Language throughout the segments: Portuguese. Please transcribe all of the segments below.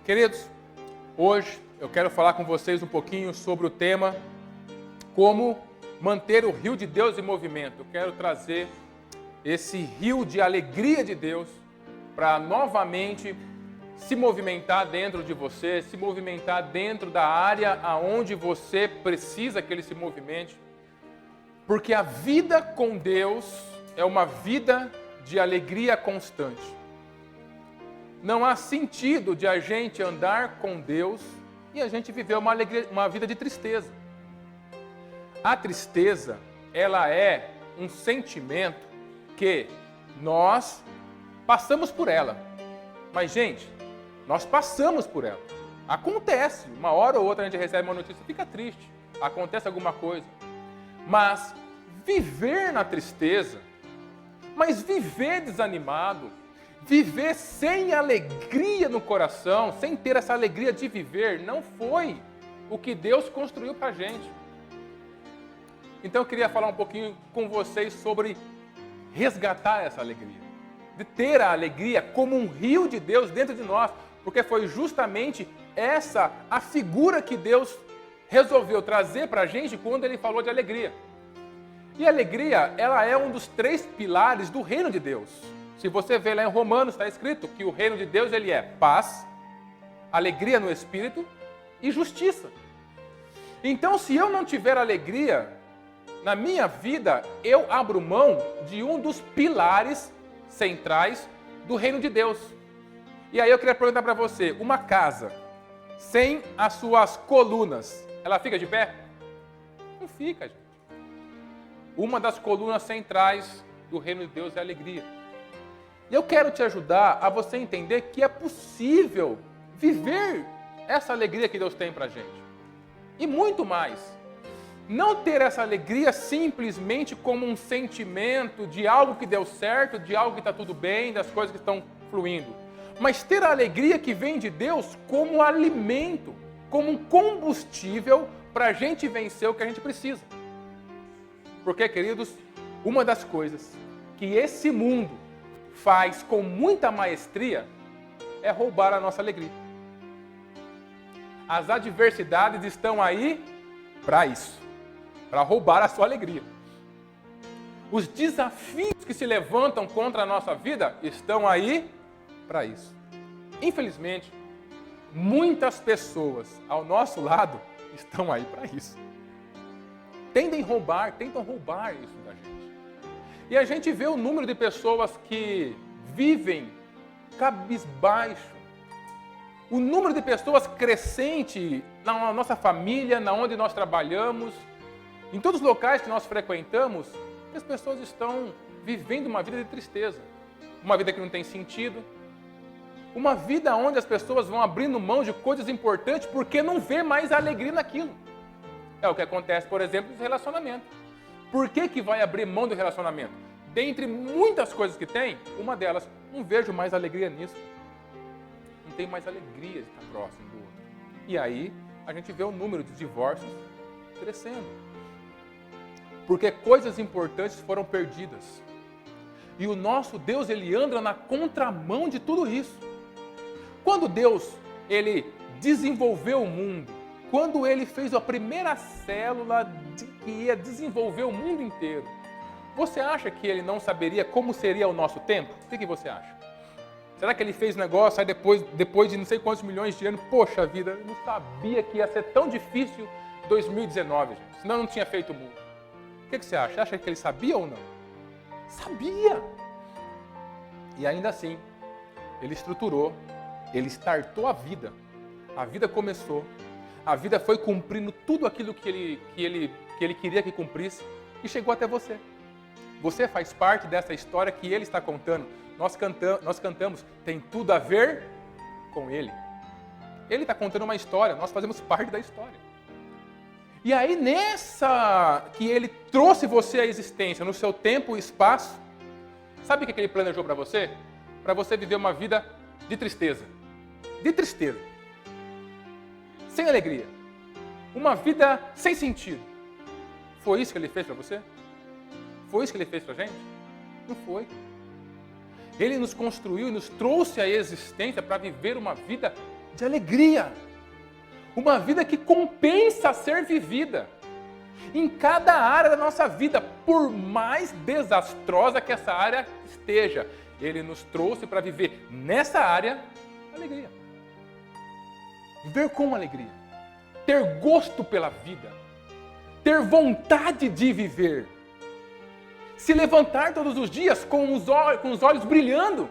Queridos, hoje eu quero falar com vocês um pouquinho sobre o tema como manter o rio de Deus em movimento. Eu quero trazer esse rio de alegria de Deus para novamente se movimentar dentro de você, se movimentar dentro da área aonde você precisa que ele se movimente. Porque a vida com Deus é uma vida de alegria constante. Não há sentido de a gente andar com Deus e a gente viver uma vida de tristeza. A tristeza, ela é um sentimento que nós passamos por ela. Mas, gente, nós passamos por ela. Acontece, uma hora ou outra a gente recebe uma notícia, fica triste, acontece alguma coisa. Mas viver na tristeza, mas viver desanimado, viver sem alegria no coração, sem ter essa alegria de viver, não foi o que Deus construiu para a gente. Então eu queria falar um pouquinho com vocês sobre resgatar essa alegria. De ter a alegria como um rio de Deus dentro de nós, porque foi justamente essa a figura que Deus resolveu trazer para a gente quando Ele falou de alegria. E a alegria, ela é um dos 3 pilares do reino de Deus. Se você ver lá em Romanos, está escrito que o reino de Deus ele é paz, alegria no espírito e justiça. Então, se eu não tiver alegria na minha vida, eu abro mão de um dos pilares centrais do reino de Deus. E aí eu queria perguntar para você, uma casa sem as suas colunas, ela fica de pé? Não fica, gente. Uma das colunas centrais do reino de Deus é a alegria. E eu quero te ajudar a você entender que é possível viver essa alegria que Deus tem pra gente. E muito mais. Não ter essa alegria simplesmente como um sentimento de algo que deu certo, de algo que está tudo bem, das coisas que estão fluindo. Mas ter a alegria que vem de Deus como alimento, como um combustível para a gente vencer o que a gente precisa. Porque, queridos, uma das coisas que esse mundo faz com muita maestria é roubar a nossa alegria. As adversidades estão aí para isso, para roubar a sua alegria. Os desafios que se levantam contra a nossa vida estão aí para isso. Infelizmente, muitas pessoas ao nosso lado estão aí para isso. Tentam roubar isso da gente. E a gente vê o número de pessoas que vivem cabisbaixo. O número de pessoas crescente na nossa família, na onde nós trabalhamos, em todos os locais que nós frequentamos, as pessoas estão vivendo uma vida de tristeza. Uma vida que não tem sentido. Uma vida onde as pessoas vão abrindo mão de coisas importantes porque não vê mais a alegria naquilo. É o que acontece, por exemplo, nos relacionamentos. Por que vai abrir mão do relacionamento? Dentre muitas coisas que tem, uma delas, não vejo mais alegria nisso. Não tenho mais alegria de estar próximo do outro. E aí, a gente vê o número de divórcios crescendo. Porque coisas importantes foram perdidas. E o nosso Deus, ele anda na contramão de tudo isso. Quando Deus, ele desenvolveu o mundo, quando ele fez a primeira célula que ia desenvolver o mundo inteiro, você acha que ele não saberia como seria o nosso tempo? O que você acha? Será que ele fez o negócio, aí depois de não sei quantos milhões de anos, poxa vida, eu não sabia que ia ser tão difícil 2019, gente, senão eu não tinha feito o mundo. O que você acha? Você acha que ele sabia ou não? Sabia! E ainda assim, ele estruturou, ele startou a vida começou, a vida foi cumprindo tudo aquilo que ele queria que cumprisse e chegou até você. Você faz parte dessa história que ele está contando. Nós cantamos, tem tudo a ver com ele. Ele está contando uma história, nós fazemos parte da história. E aí nessa que ele trouxe você à existência, no seu tempo e espaço, sabe o que ele planejou para você? Para você viver uma vida de tristeza. De tristeza. Sem alegria. Uma vida sem sentido. Foi isso que ele fez para você? Foi isso que ele fez para a gente? Não foi. Ele nos construiu e nos trouxe à existência para viver uma vida de alegria. Uma vida que compensa ser vivida. Em cada área da nossa vida, por mais desastrosa que essa área esteja, Ele nos trouxe para viver nessa área alegria. Viver com alegria. Ter gosto pela vida. Ter vontade de viver. Se levantar todos os dias com os olhos brilhando.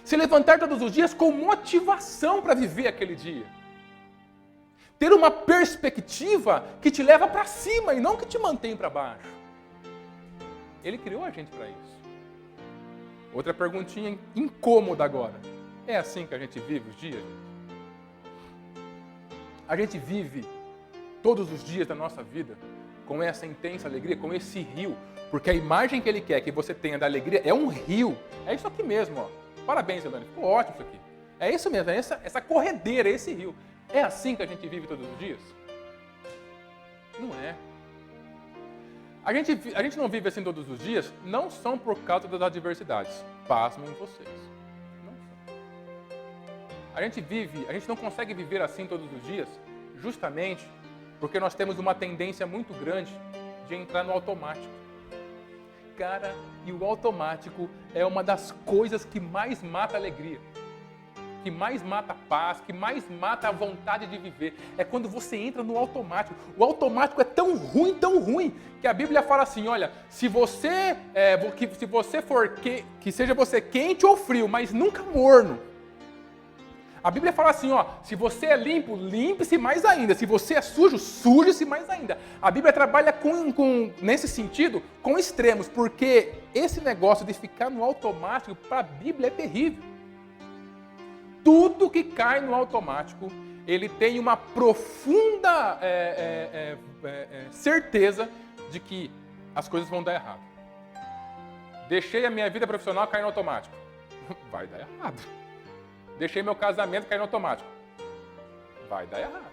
Se levantar todos os dias com motivação para viver aquele dia. Ter uma perspectiva que te leva para cima e não que te mantém para baixo. Ele criou a gente para isso. Outra perguntinha incômoda agora. É assim que a gente vive os dias? A gente vive todos os dias da nossa vida com essa intensa alegria, com esse rio. Porque a imagem que Ele quer que você tenha da alegria é um rio. É isso aqui mesmo, ó. Parabéns, Elane. Ficou ótimo isso aqui. É isso mesmo, é essa corredeira, esse rio. É assim que a gente vive todos os dias? Não é. A gente não vive assim todos os dias, não são por causa das adversidades. Pasmem vocês. Não são. A gente não consegue viver assim todos os dias, justamente porque nós temos uma tendência muito grande de entrar no automático. Cara, e o automático é uma das coisas que mais mata a alegria. Que mais mata a paz, que mais mata a vontade de viver. É quando você entra no automático. O automático é tão ruim, que a Bíblia fala assim, olha, se você for que seja você quente ou frio, mas nunca morno. A Bíblia fala assim, ó, se você é limpo, limpe-se mais ainda. Se você é sujo, suje-se mais ainda. A Bíblia trabalha nesse sentido com extremos, porque esse negócio de ficar no automático, para a Bíblia é terrível. Tudo que cai no automático, ele tem uma profunda certeza de que as coisas vão dar errado. Deixei a minha vida profissional cair no automático. Vai dar errado. Deixei meu casamento cair no automático. Vai dar errado.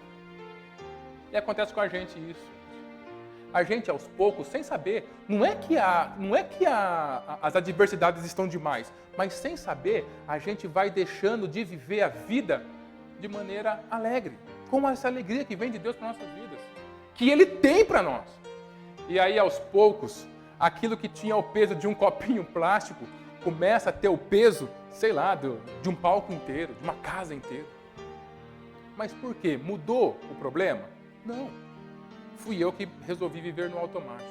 E acontece com a gente isso. A gente, aos poucos, sem saber, não é que as adversidades estão demais, mas sem saber, a gente vai deixando de viver a vida de maneira alegre, com essa alegria que vem de Deus para nossas vidas, que Ele tem para nós. E aí, aos poucos, aquilo que tinha o peso de um copinho plástico, começa a ter o peso, sei lá, de um palco inteiro, de uma casa inteira. Mas por quê? Mudou o problema? Não. Fui eu que resolvi viver no automático.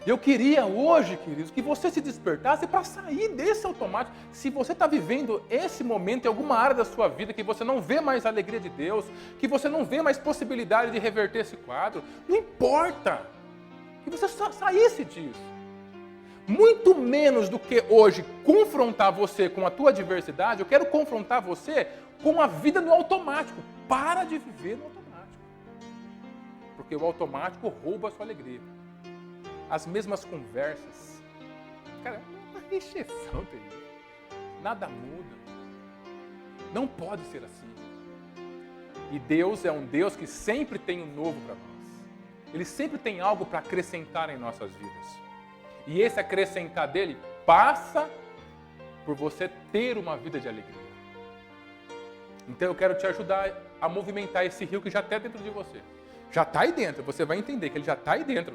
Eu queria hoje, queridos, que você se despertasse para sair desse automático. Se você está vivendo esse momento em alguma área da sua vida, que você não vê mais a alegria de Deus, que você não vê mais possibilidade de reverter esse quadro, não importa. Que você saísse disso. Muito menos do que hoje confrontar você com a tua adversidade, eu quero confrontar você com a vida no automático. Para de viver no automático. Porque o automático rouba a sua alegria. As mesmas conversas. Cara, é uma encheção terrível. Nada muda. Não pode ser assim. E Deus é um Deus que sempre tem um novo para nós. Ele sempre tem algo para acrescentar em nossas vidas. E esse acrescentar dele passa por você ter uma vida de alegria. Então eu quero te ajudar a movimentar esse rio que já está dentro de você. Já está aí dentro, você vai entender que ele já está aí dentro.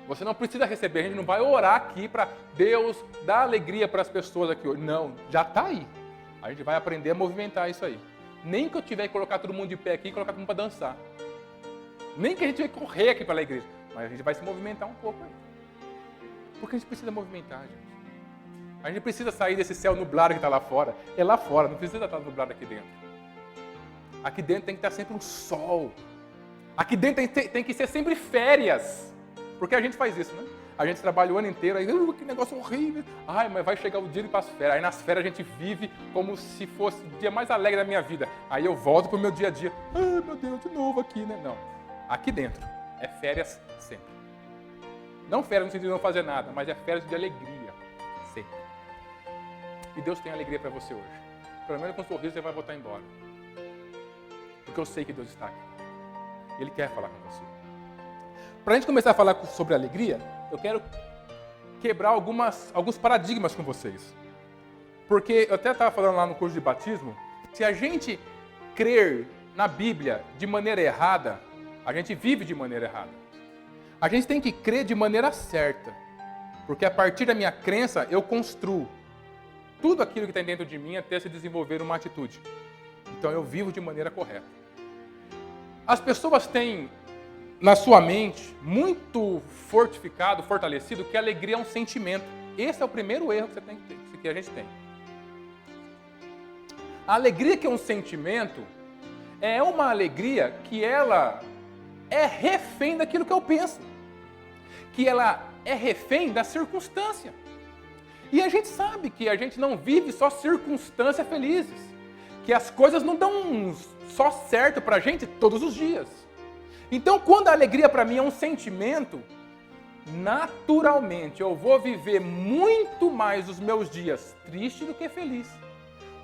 Você não precisa receber, a gente não vai orar aqui para Deus dar alegria para as pessoas aqui hoje. Não, já está aí. A gente vai aprender a movimentar isso aí. Nem que eu tiver que colocar todo mundo de pé aqui e colocar todo mundo para dançar. Nem que a gente vai correr aqui para a igreja. Mas a gente vai se movimentar um pouco aí. Porque a gente precisa movimentar, gente. A gente precisa sair desse céu nublado que está lá fora. É lá fora, não precisa estar nublado aqui dentro. Aqui dentro tem que estar sempre um sol. Aqui dentro tem que ser sempre férias. Porque a gente faz isso, né? A gente trabalha o ano inteiro, aí, que negócio horrível. Ai, mas vai chegar o dia de ir para as férias. Aí nas férias a gente vive como se fosse o dia mais alegre da minha vida. Aí eu volto para o meu dia a dia. Ai, meu Deus, de novo aqui, né? Não. Aqui dentro é férias sempre. Não férias no sentido de não fazer nada, mas é férias de alegria. Sempre. E Deus tem alegria para você hoje. Pelo menos com um sorriso você vai voltar embora. Porque eu sei que Deus está aqui. Ele quer falar com você. Para a gente começar a falar sobre alegria, eu quero quebrar alguns paradigmas com vocês. Porque eu até estava falando lá no curso de batismo, se a gente crer na Bíblia de maneira errada, a gente vive de maneira errada. A gente tem que crer de maneira certa, porque a partir da minha crença eu construo tudo aquilo que tem dentro de mim até se desenvolver uma atitude. Então eu vivo de maneira correta. As pessoas têm na sua mente muito fortificado, fortalecido, que a alegria é um sentimento. Esse é o primeiro erro que você tem que ter, que a gente tem. A alegria que é um sentimento é uma alegria que ela é refém daquilo que eu penso. Que ela é refém da circunstância. E a gente sabe que a gente não vive só circunstâncias felizes. Que as coisas não dão só certo pra gente todos os dias. Então, quando a alegria para mim é um sentimento, naturalmente eu vou viver muito mais os meus dias triste do que feliz.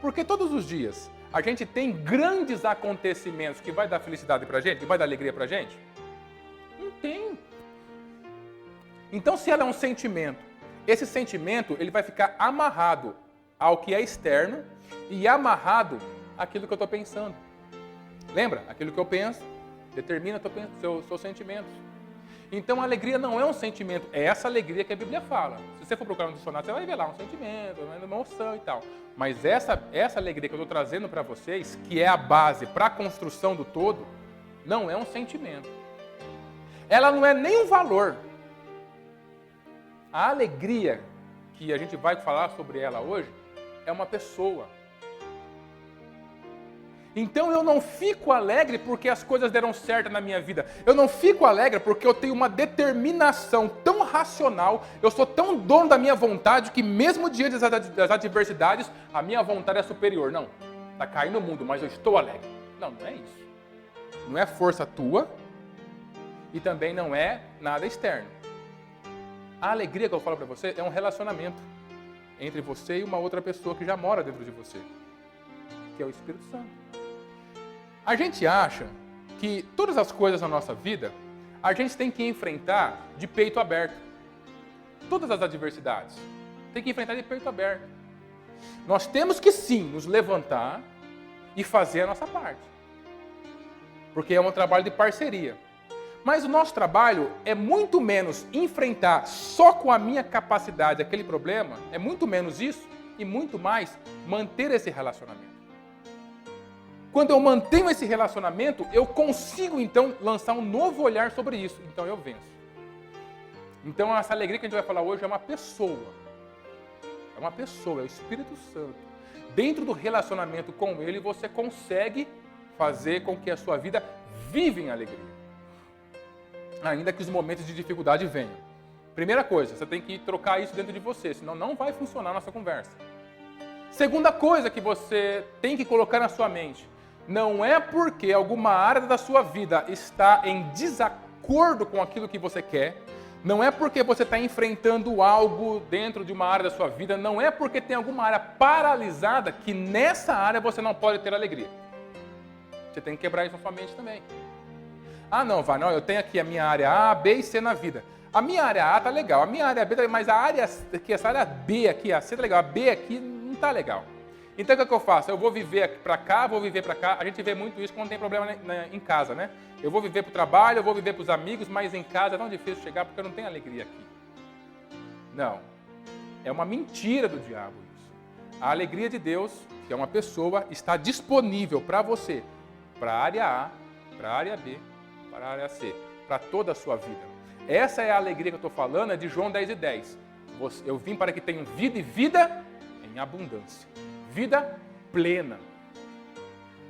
Porque todos os dias a gente tem grandes acontecimentos que vai dar felicidade pra gente, que vai dar alegria pra gente? Não tem. Então, se ela é um sentimento, esse sentimento ele vai ficar amarrado ao que é externo e amarrado àquilo que eu estou pensando. Lembra? Aquilo que eu penso determina seus sentimentos. Então a alegria não é um sentimento, é essa alegria que a Bíblia fala. Se você for procurar no dicionário, você vai ver lá um sentimento, uma emoção e tal. Mas essa alegria que eu estou trazendo para vocês, que é a base para a construção do todo, não é um sentimento. Ela não é nem um valor. A alegria que a gente vai falar sobre ela hoje é uma pessoa. Então eu não fico alegre porque as coisas deram certo na minha vida. Eu não fico alegre porque eu tenho uma determinação tão racional, eu sou tão dono da minha vontade que mesmo diante das adversidades, a minha vontade é superior. Não, está caindo o mundo, mas eu estou alegre. Não, não é isso. Não é força tua e também não é nada externo. A alegria que eu falo para você é um relacionamento entre você e uma outra pessoa que já mora dentro de você, que é o Espírito Santo. A gente acha que todas as coisas na nossa vida, a gente tem que enfrentar de peito aberto. Todas as adversidades, tem que enfrentar de peito aberto. Nós temos que sim nos levantar e fazer a nossa parte. Porque é um trabalho de parceria. Mas o nosso trabalho é muito menos enfrentar só com a minha capacidade aquele problema, é muito menos isso e muito mais manter esse relacionamento. Quando eu mantenho esse relacionamento, eu consigo então lançar um novo olhar sobre isso. Então eu venço. Então essa alegria que a gente vai falar hoje é uma pessoa. É uma pessoa, é o Espírito Santo. Dentro do relacionamento com Ele, você consegue fazer com que a sua vida viva em alegria. Ainda que os momentos de dificuldade venham. Primeira coisa, você tem que trocar isso dentro de você, senão não vai funcionar a nossa conversa. Segunda coisa que você tem que colocar na sua mente, não é porque alguma área da sua vida está em desacordo com aquilo que você quer, não é porque você está enfrentando algo dentro de uma área da sua vida, não é porque tem alguma área paralisada que nessa área você não pode ter alegria. Você tem que quebrar isso na sua mente também. Ah, não, vai, não, eu tenho aqui a minha área A, B e C na vida. A minha área A tá legal, a minha área B tá legal, mas a área aqui, essa área B aqui, a C tá legal, a B aqui não tá legal. Então o que eu faço? Eu vou viver para cá, vou viver para cá. A gente vê muito isso quando tem problema em casa, né? Eu vou viver para o trabalho, eu vou viver para os amigos, mas em casa é tão difícil chegar porque eu não tenho alegria aqui. Não. É uma mentira do diabo isso. A alegria de Deus, que é uma pessoa, está disponível para você, para a área A, para a área B, para a área C, para toda a sua vida. Essa é a alegria que eu estou falando, é de João 10:10. Eu vim para que tenham vida e vida em abundância. Vida plena.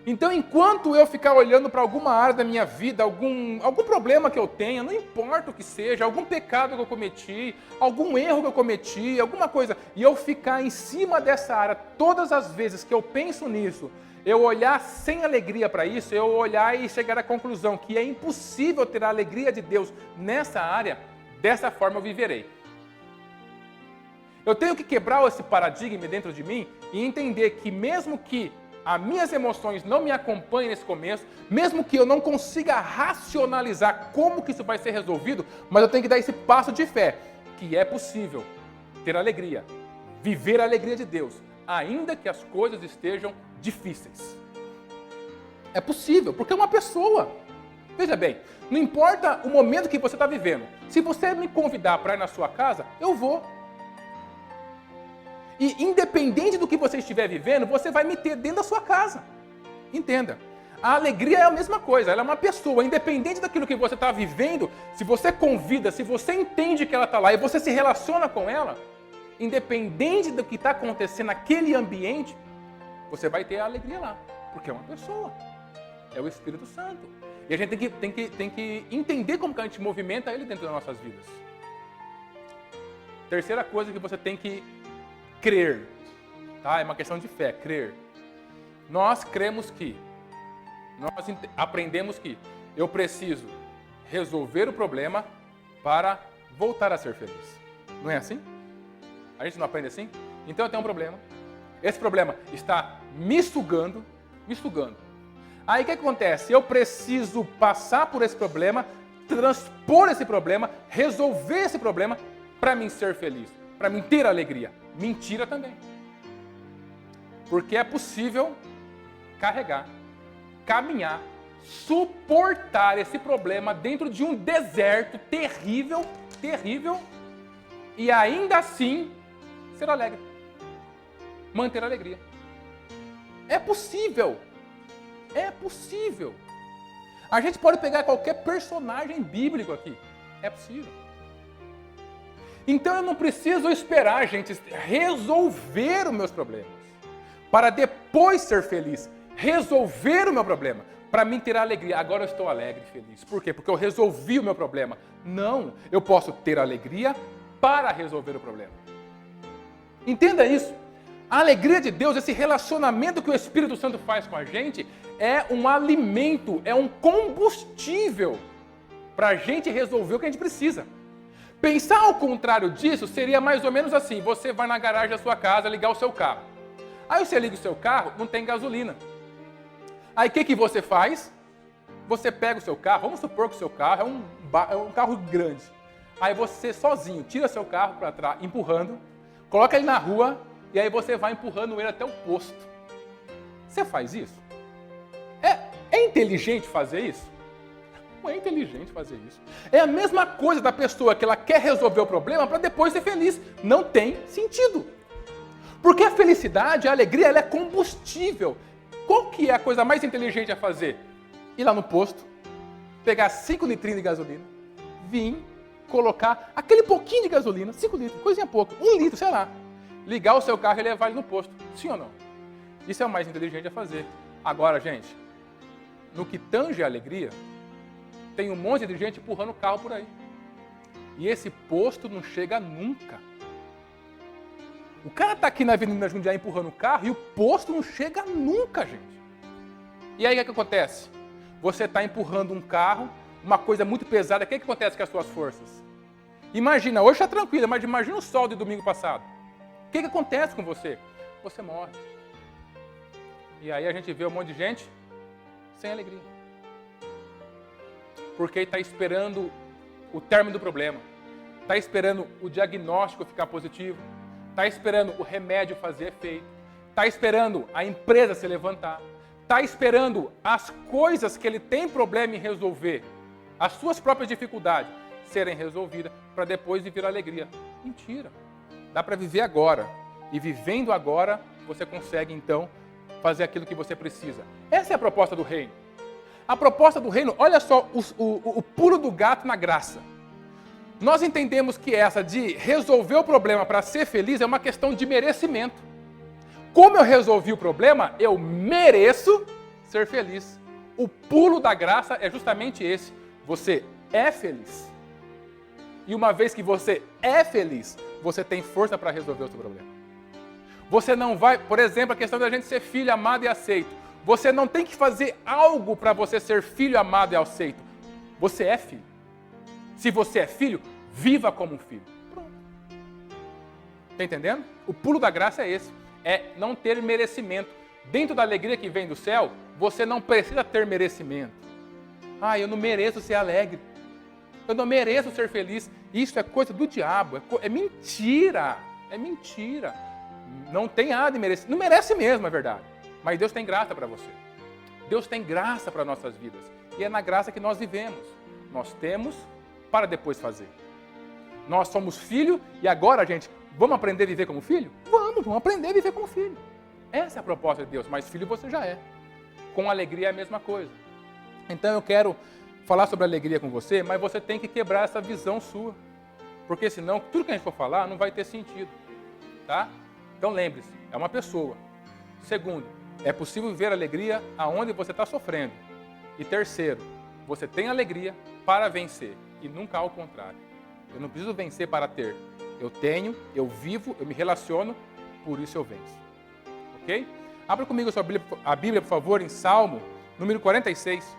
Então, enquanto eu ficar olhando para alguma área da minha vida, algum problema que eu tenha, não importa o que seja, algum pecado que eu cometi, algum erro que eu cometi, alguma coisa, e eu ficar em cima dessa área todas as vezes que eu penso nisso, eu olhar sem alegria para isso, eu olhar e chegar à conclusão que é impossível ter a alegria de Deus nessa área, dessa forma eu viverei. Eu tenho que quebrar esse paradigma dentro de mim e entender que mesmo que as minhas emoções não me acompanhem nesse começo, mesmo que eu não consiga racionalizar como que isso vai ser resolvido, mas eu tenho que dar esse passo de fé, que é possível ter alegria, viver a alegria de Deus, ainda que as coisas estejam difíceis. É possível, porque é uma pessoa. Veja bem, não importa o momento que você está vivendo. Se você me convidar para ir na sua casa, eu vou. E independente do que você estiver vivendo, você vai me ter dentro da sua casa. Entenda. A alegria é a mesma coisa, ela é uma pessoa. Independente daquilo que você está vivendo, se você convida, se você entende que ela está lá e você se relaciona com ela, independente do que está acontecendo naquele ambiente, você vai ter a alegria lá. Porque é uma pessoa. É o Espírito Santo. E a gente tem que entender como que a gente movimenta ele dentro das nossas vidas. Terceira coisa que você tem que crer. Tá? É uma questão de fé, crer. Nós cremos que, nós aprendemos que eu preciso resolver o problema para voltar a ser feliz. Não é assim? A gente não aprende assim? Então eu tenho um problema. Esse problema está me sugando. Aí o que acontece? Eu preciso passar por esse problema, transpor esse problema, resolver esse problema para mim ser feliz, para mim ter alegria. Mentira também. Porque é possível carregar, caminhar, suportar esse problema dentro de um deserto terrível, e ainda assim ser alegre. Manter a alegria. É possível. É possível. A gente pode pegar qualquer personagem bíblico aqui. É possível. Então eu não preciso esperar, gente, resolver os meus problemas para depois ser feliz. Resolver o meu problema para mim ter alegria. Agora eu estou alegre e feliz. Por quê? Porque eu resolvi o meu problema. Não, eu posso ter alegria para resolver o problema. Entenda isso. A alegria de Deus, esse relacionamento que o Espírito Santo faz com a gente, é um alimento, é um combustível para a gente resolver o que a gente precisa. Pensar ao contrário disso seria mais ou menos assim: você vai na garagem da sua casa ligar o seu carro. Aí você liga o seu carro, não tem gasolina. Aí o que você faz? Você pega o seu carro, vamos supor que o seu carro é um carro grande. Aí você sozinho tira seu carro para trás, empurrando, coloca ele na rua, e aí você vai empurrando ele até o posto. Você faz isso? É inteligente fazer isso? Não é inteligente fazer isso. É a mesma coisa da pessoa que ela quer resolver o problema para depois ser feliz. Não tem sentido. Porque a felicidade, a alegria, ela é combustível. Qual que é a coisa mais inteligente a fazer? Ir lá no posto, pegar 5 litrinhos de gasolina, vir, colocar aquele pouquinho de gasolina, 5 litros, coisinha pouca, 1 litro, sei lá. Ligar o seu carro e levar ele no posto. Sim ou não? Isso é o mais inteligente a fazer. Agora, gente, no que tange a alegria, tem um monte de gente empurrando o carro por aí. E esse posto não chega nunca. O cara está aqui na Avenida Jundiaí empurrando o carro e o posto não chega nunca, gente. E aí o que acontece? Você está empurrando um carro, uma coisa muito pesada, o que acontece com as suas forças? Imagina, hoje está tranquilo, mas imagina o sol de domingo passado. O que acontece com você? Você morre. E aí a gente vê um monte de gente sem alegria. Porque está esperando o término do problema. Está esperando o diagnóstico ficar positivo. Está esperando o remédio fazer efeito. Está esperando a empresa se levantar. Está esperando as coisas que ele tem problema em resolver, as suas próprias dificuldades, serem resolvidas para depois viver a alegria. Mentira. Dá para viver agora. E vivendo agora, você consegue, então, fazer aquilo que você precisa. Essa é a proposta do reino. A proposta do reino, olha só o pulo do gato na graça. Nós entendemos que essa de resolver o problema para ser feliz é uma questão de merecimento. Como eu resolvi o problema, eu mereço ser feliz. O pulo da graça é justamente esse. Você é feliz. E uma vez que você é feliz, você tem força para resolver o seu problema. Você não vai, por exemplo, a questão da gente ser filho amado e aceito. Você não tem que fazer algo para você ser filho amado e aceito. Você é filho. Se você é filho, viva como um filho. Pronto. Está entendendo? O pulo da graça é esse. É não ter merecimento. Dentro da alegria que vem do céu, você não precisa ter merecimento. Ah, eu não mereço ser alegre. Eu não mereço ser feliz. Isso é coisa do diabo. É mentira. É mentira. Não tem nada de merecer. Não merece mesmo, é verdade. Mas Deus tem graça para você. Deus tem graça para nossas vidas. E é na graça que nós vivemos. Nós temos para depois fazer. Nós somos filho e agora, gente, vamos aprender a viver como filho? Vamos aprender a viver como filho. Essa é a proposta de Deus, mas filho você já é. Com alegria é a mesma coisa. Então eu quero falar sobre alegria com você, mas você tem que quebrar essa visão sua. Porque senão, tudo que a gente for falar não vai ter sentido. Tá? Então lembre-se, é uma pessoa. Segundo, é possível viver alegria aonde você está sofrendo. E terceiro, você tem alegria para vencer e nunca ao contrário. Eu não preciso vencer para ter. Eu tenho, eu vivo, eu me relaciono, por isso eu venço. Ok? Abra comigo a Bíblia, por favor, em Salmo, número 46.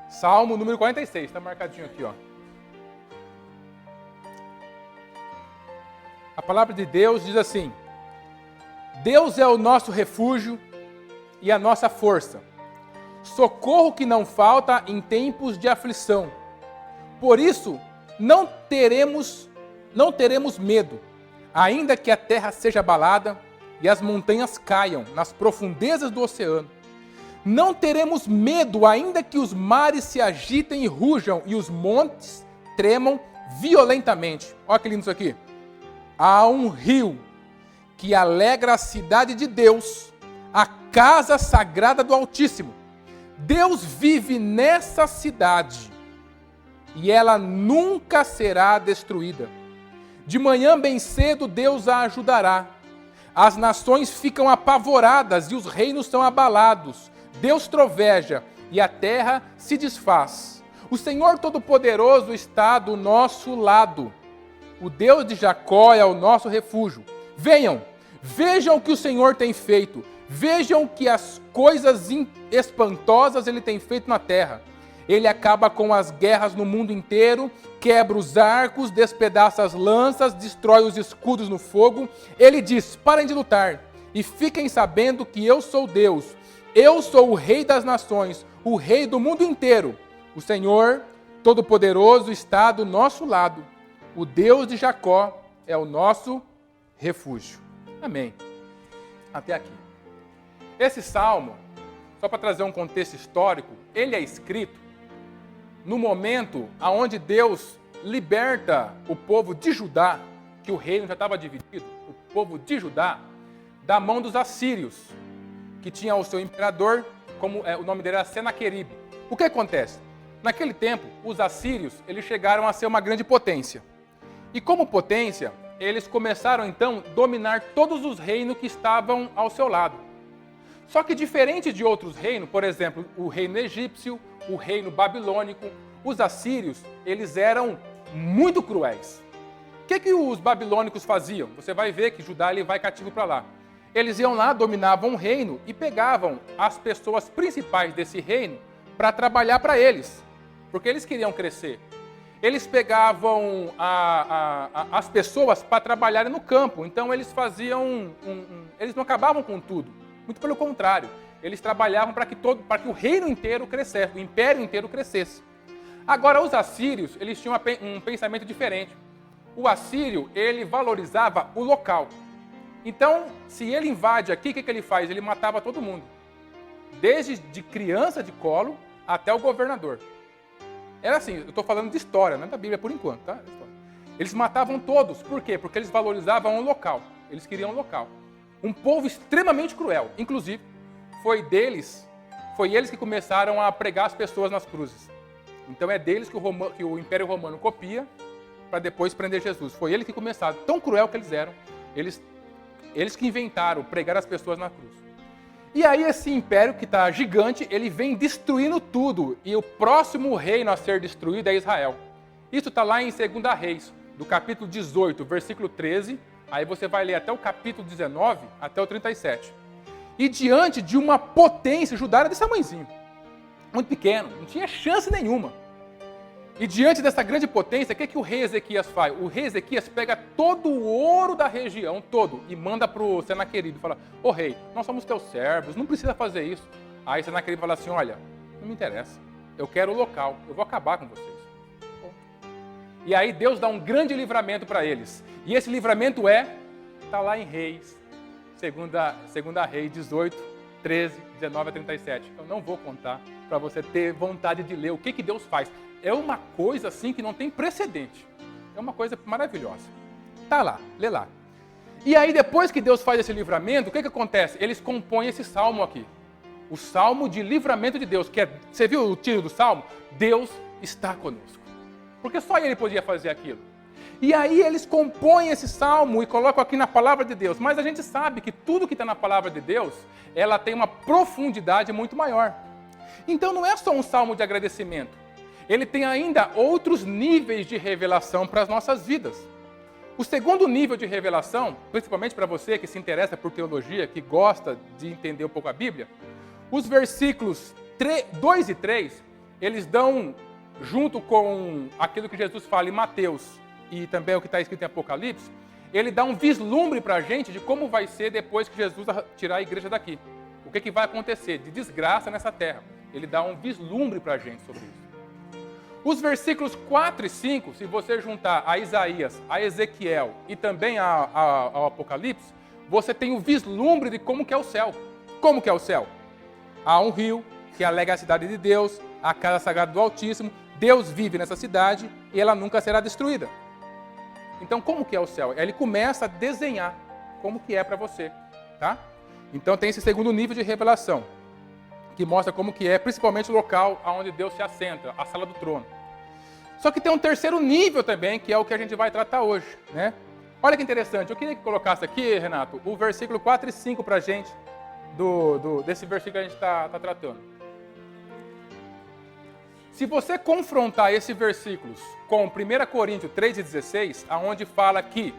Salmo número 46, está marcadinho aqui, ó. A palavra de Deus diz assim: Deus é o nosso refúgio e a nossa força, socorro que não falta em tempos de aflição. Por isso, não teremos medo, ainda que a terra seja abalada e as montanhas caiam nas profundezas do oceano. Não teremos medo, ainda que os mares se agitem e rujam e os montes tremam violentamente. Olha que lindo isso aqui. Há um rio que alegra a cidade de Deus, a casa sagrada do Altíssimo. Deus vive nessa cidade e ela nunca será destruída. De manhã bem cedo Deus a ajudará. As nações ficam apavoradas e os reinos são abalados. Deus troveja e a terra se desfaz. O Senhor Todo-Poderoso está do nosso lado. O Deus de Jacó é o nosso refúgio. Venham, vejam o que o Senhor tem feito. Vejam que as coisas espantosas Ele tem feito na terra. Ele acaba com as guerras no mundo inteiro, quebra os arcos, despedaça as lanças, destrói os escudos no fogo. Ele diz: parem de lutar e fiquem sabendo que eu sou Deus. Eu sou o Rei das nações, o Rei do mundo inteiro. O Senhor Todo-Poderoso está do nosso lado. O Deus de Jacó é o nosso refúgio. Amém. Até aqui. Esse salmo, só para trazer um contexto histórico, ele é escrito no momento onde Deus liberta o povo de Judá, que o reino já estava dividido, o povo de Judá, da mão dos assírios, que tinha o seu imperador, o nome dele era Senaqueribe. O que acontece? Naquele tempo, os assírios eles chegaram a ser uma grande potência. E como potência, eles começaram então a dominar todos os reinos que estavam ao seu lado. Só que diferente de outros reinos, por exemplo, o reino egípcio, o reino babilônico, os assírios, eles eram muito cruéis. O que os babilônicos faziam? Você vai ver que Judá ele vai cativo para lá. Eles iam lá, dominavam o reino e pegavam as pessoas principais desse reino para trabalhar para eles, porque eles queriam crescer. Eles pegavam as pessoas para trabalharem no campo, então eles faziam, eles não acabavam com tudo, muito pelo contrário, eles trabalhavam para que o reino inteiro crescesse, o império inteiro crescesse. Agora os assírios, eles tinham um pensamento diferente. O assírio, ele valorizava o local. Então, se ele invade aqui, o que ele faz? Ele matava todo mundo. Desde de criança de colo até o governador. Era assim, eu estou falando de história, não é da Bíblia por enquanto, tá? Eles matavam todos. Por quê? Porque eles valorizavam o local. Eles queriam um local. Um povo extremamente cruel. Inclusive, foi eles que começaram a pregar as pessoas nas cruzes. Então é deles que o Império Romano copia para depois prender Jesus. Foi ele que começaram. Tão cruel que eles eram. Eles que inventaram pregar as pessoas na cruz. E aí esse império que está gigante, ele vem destruindo tudo. E o próximo reino a ser destruído é Israel. Isso está lá em 2 Reis, do capítulo 18, versículo 13. Aí você vai ler até o capítulo 19, até o 37. E diante de uma potência, Judá era desse tamanhozinho. Muito pequeno, não tinha chance nenhuma. E diante dessa grande potência, o que o rei Ezequias faz? O rei Ezequias pega todo o ouro da região, todo, e manda para o Senaqueribe. Fala: ô rei, nós somos teus servos, não precisa fazer isso. Aí Senaqueribe fala assim: olha, não me interessa, eu quero o local, eu vou acabar com vocês. E aí Deus dá um grande livramento para eles. E esse livramento está lá em Reis segunda Reis 18, 13, 19 a 37. Eu não vou contar para você ter vontade de ler o que Deus faz. É uma coisa assim que não tem precedente. É uma coisa maravilhosa. Tá lá, lê lá. E aí depois que Deus faz esse livramento, o que acontece? Eles compõem esse salmo aqui. O salmo de livramento de Deus. Que é, você viu o título do salmo? Deus está conosco. Porque só ele podia fazer aquilo. E aí eles compõem esse salmo e colocam aqui na palavra de Deus. Mas a gente sabe que tudo que está na palavra de Deus, ela tem uma profundidade muito maior. Então não é só um salmo de agradecimento. Ele tem ainda outros níveis de revelação para as nossas vidas. O segundo nível de revelação, principalmente para você que se interessa por teologia, que gosta de entender um pouco a Bíblia, os versículos 2 e 3, eles dão, junto com aquilo que Jesus fala em Mateus e também o que está escrito em Apocalipse, ele dá um vislumbre para a gente de como vai ser depois que Jesus tirar a igreja daqui. O que vai acontecer de desgraça nessa terra. Ele dá um vislumbre para a gente sobre isso. Os versículos 4 e 5, se você juntar a Isaías, a Ezequiel e também ao Apocalipse, você tem o vislumbre de como que é o céu. Como que é o céu? Há um rio que alega a cidade de Deus, a casa sagrada do Altíssimo. Deus vive nessa cidade e ela nunca será destruída. Então, como que é o céu? Ele começa a desenhar como que é para você, tá? Então tem esse segundo nível de revelação, que mostra como que é, principalmente o local onde Deus se assenta, a sala do trono. Só que tem um terceiro nível também, que é o que a gente vai tratar hoje, né? Olha que interessante, eu queria que colocasse aqui, Renato, o versículo 4 e 5 para a gente, desse versículo que a gente está tratando. Se você confrontar esses versículos com 1 Coríntios 3 e 16, onde fala que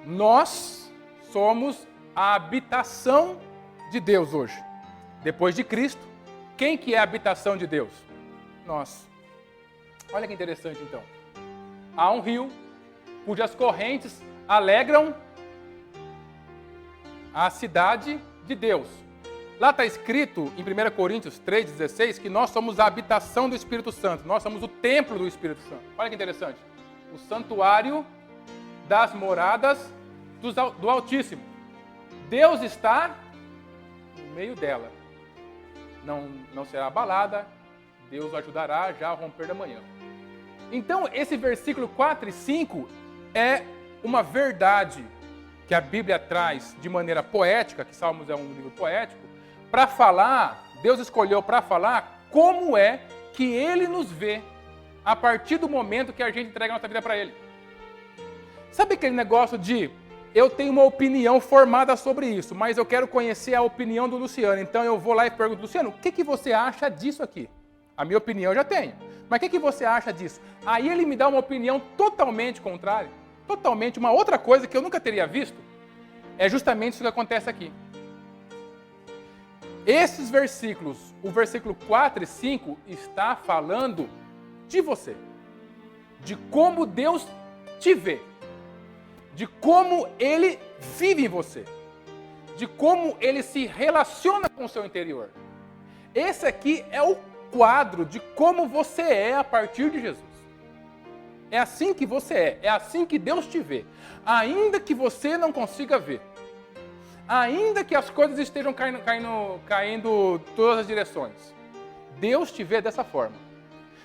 nós somos a habitação de Deus hoje. Depois de Cristo, quem que é a habitação de Deus? Nós. Olha que interessante então. Há um rio cujas correntes alegram a cidade de Deus. Lá está escrito em 1 Coríntios 3,16 que nós somos a habitação do Espírito Santo. Nós somos o templo do Espírito Santo. Olha que interessante. O santuário das moradas do Altíssimo. Deus está no meio dela. Não será abalada, Deus ajudará já ao romper da manhã. Então, esse versículo 4 e 5 é uma verdade que a Bíblia traz de maneira poética, que Salmos é um livro poético, para falar, Deus escolheu para falar como é que Ele nos vê a partir do momento que a gente entrega a nossa vida para Ele. Sabe aquele negócio de eu tenho uma opinião formada sobre isso, mas eu quero conhecer a opinião do Luciano. Então eu vou lá e pergunto, Luciano, o que você acha disso aqui? A minha opinião eu já tenho. Mas o que você acha disso? Aí ele me dá uma opinião totalmente contrária, totalmente uma outra coisa que eu nunca teria visto. É justamente isso que acontece aqui. Esses versículos, o versículo 4 e 5, está falando de você. De como Deus te vê. De como Ele vive em você, de como Ele se relaciona com o seu interior. Esse aqui é o quadro de como você é a partir de Jesus. É assim que você é assim que Deus te vê. Ainda que você não consiga ver, ainda que as coisas estejam caindo todas as direções, Deus te vê dessa forma.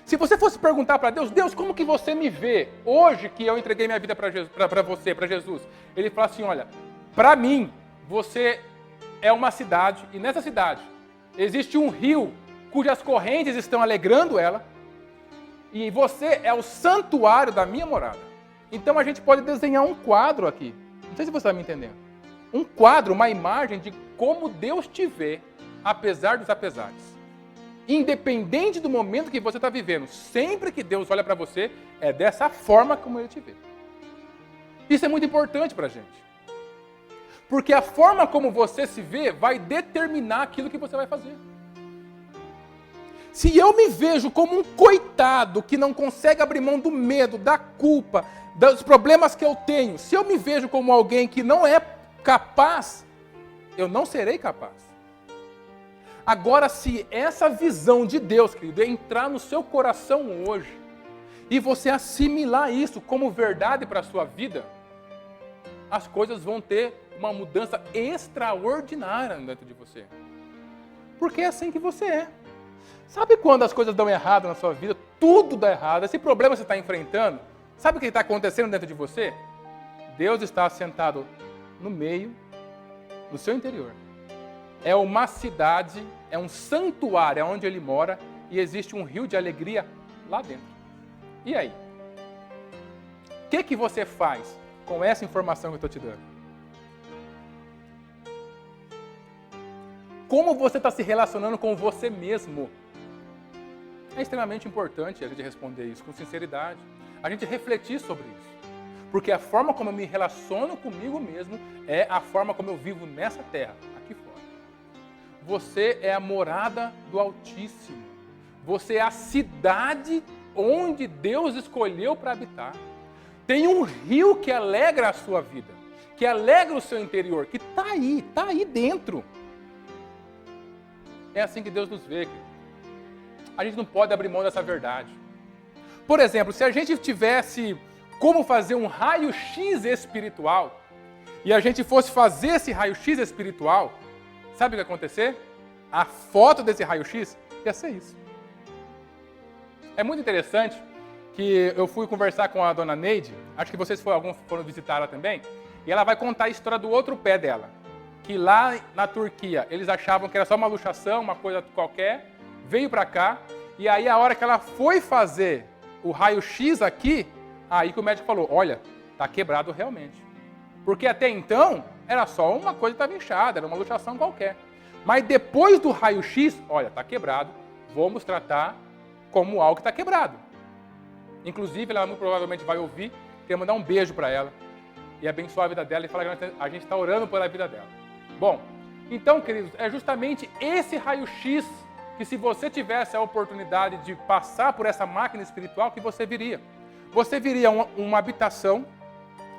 Se você fosse perguntar para Deus, Deus, como que você me vê hoje que eu entreguei minha vida para você, para Jesus? Ele fala assim, olha, para mim, você é uma cidade, e nessa cidade existe um rio cujas correntes estão alegrando ela, e você é o santuário da minha morada. Então a gente pode desenhar um quadro aqui, não sei se você está me entendendo, um quadro, uma imagem de como Deus te vê, apesar dos apesares. Independente do momento que você está vivendo, sempre que Deus olha para você, é dessa forma como Ele te vê. Isso é muito importante para a gente. Porque a forma como você se vê vai determinar aquilo que você vai fazer. Se eu me vejo como um coitado que não consegue abrir mão do medo, da culpa, dos problemas que eu tenho, se eu me vejo como alguém que não é capaz, eu não serei capaz. Agora, se essa visão de Deus, querido, entrar no seu coração hoje e você assimilar isso como verdade para a sua vida, as coisas vão ter uma mudança extraordinária dentro de você. Porque é assim que você é. Sabe quando as coisas dão errado na sua vida? Tudo dá errado. Esse problema que você está enfrentando, sabe o que está acontecendo dentro de você? Deus está sentado no meio, no seu interior. É uma cidade, é um santuário, é onde Ele mora, e existe um rio de alegria lá dentro. E aí? O que você faz com essa informação que eu estou te dando? Como você está se relacionando com você mesmo? É extremamente importante a gente responder isso com sinceridade. A gente refletir sobre isso. Porque a forma como eu me relaciono comigo mesmo é a forma como eu vivo nessa terra, aqui fora. Você é a morada do Altíssimo. Você é a cidade onde Deus escolheu para habitar. Tem um rio que alegra a sua vida, que alegra o seu interior, que está aí dentro. É assim que Deus nos vê, querido. A gente não pode abrir mão dessa verdade. Por exemplo, se a gente tivesse como fazer um raio-x espiritual, e a gente fosse fazer esse raio-x espiritual, sabe o que ia acontecer? A foto desse raio-x ia ser isso. É muito interessante que eu fui conversar com a dona Neide, acho que vocês foram visitar ela também, e ela vai contar a história do outro pé dela. Que lá na Turquia eles achavam que era só uma luxação, uma coisa qualquer, veio para cá, e aí a hora que ela foi fazer o raio-x aqui, aí que o médico falou, olha, tá quebrado realmente. Porque até então era só uma coisa que estava inchada, era uma luxação qualquer. Mas depois do raio-x, olha, tá quebrado, vamos tratar como algo que está quebrado. Inclusive, ela muito provavelmente vai ouvir, quer mandar um beijo para ela e abençoar a vida dela e falar que a gente está orando pela vida dela. Bom, então, queridos, é justamente esse raio-x que se você tivesse a oportunidade de passar por essa máquina espiritual, que você viria. Você viria uma habitação,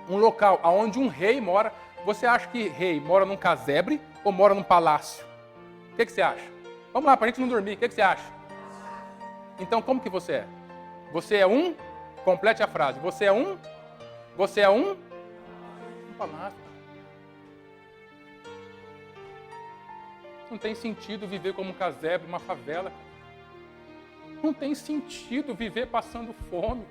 um local onde um rei mora. Você acha que rei mora num casebre ou mora num palácio? O que você acha? Vamos lá, para a gente não dormir. O que você acha? Então, como que você é? Você é um? Complete a frase. Você é um? Você é um palácio. Não tem sentido viver como um casebre, uma favela. Não tem sentido viver passando fome.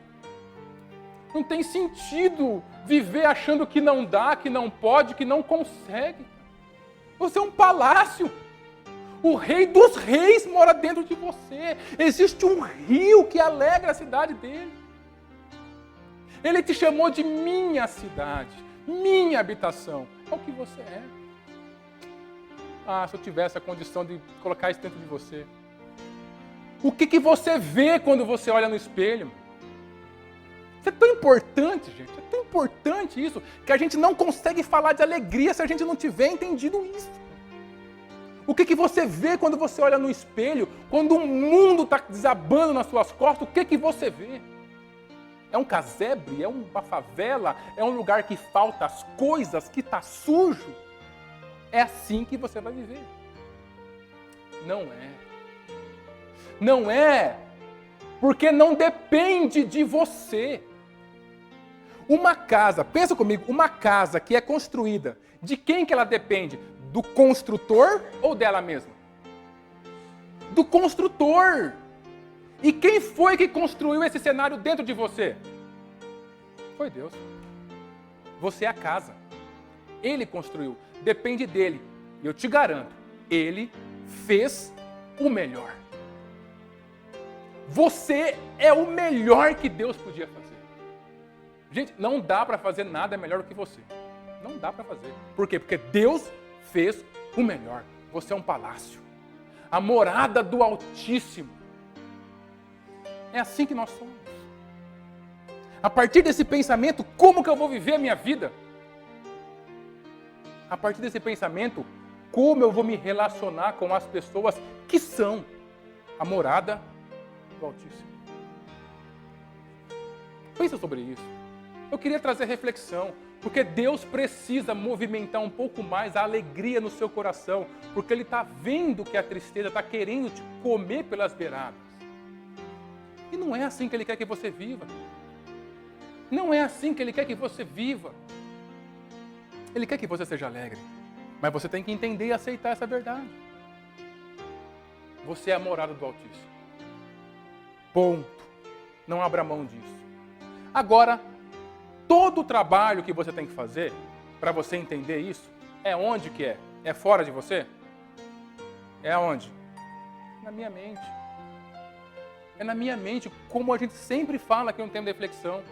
Não tem sentido viver achando que não dá, que não pode, que não consegue. Você é um palácio. O rei dos reis mora dentro de você. Existe um rio que alegra a cidade dele. Ele te chamou de minha cidade, minha habitação. É o que você é. Ah, se eu tivesse a condição de colocar isso dentro de você. O que você vê quando você olha no espelho? Isso é tão importante, gente. É tão importante isso, que a gente não consegue falar de alegria se a gente não tiver entendido isso. O que você vê quando você olha no espelho? Quando o mundo está desabando nas suas costas, o que você vê? É um casebre? É uma favela? É um lugar que falta as coisas, que está sujo? É assim que você vai viver. Não é. Não é, porque não depende de você. Uma casa, pensa comigo, uma casa que é construída, de quem que ela depende? Do construtor ou dela mesma? Do construtor. E quem foi que construiu esse cenário dentro de você? Foi Deus. Você é a casa. Ele construiu. Depende dele. E eu te garanto, ele fez o melhor. Você é o melhor que Deus podia fazer. Gente, não dá para fazer nada melhor do que você. Não dá para fazer. Por quê? Porque Deus fez o melhor. Você é um palácio. A morada do Altíssimo. É assim que nós somos. A partir desse pensamento, como que eu vou viver a minha vida? A partir desse pensamento, como eu vou me relacionar com as pessoas que são a morada do Altíssimo? Pensa sobre isso. Eu queria trazer reflexão, porque Deus precisa movimentar um pouco mais a alegria no seu coração, porque Ele está vendo que a tristeza está querendo te comer pelas beiradas. E não é assim que Ele quer que você viva. Não é assim que Ele quer que você viva. Ele quer que você seja alegre. Mas você tem que entender e aceitar essa verdade. Você é a morada do Altíssimo. Ponto. Não abra mão disso. Agora, todo o trabalho que você tem que fazer, para você entender isso, é onde que é? É fora de você? É aonde? Na minha mente. É na minha mente, como a gente sempre fala aqui no tempo de reflexão.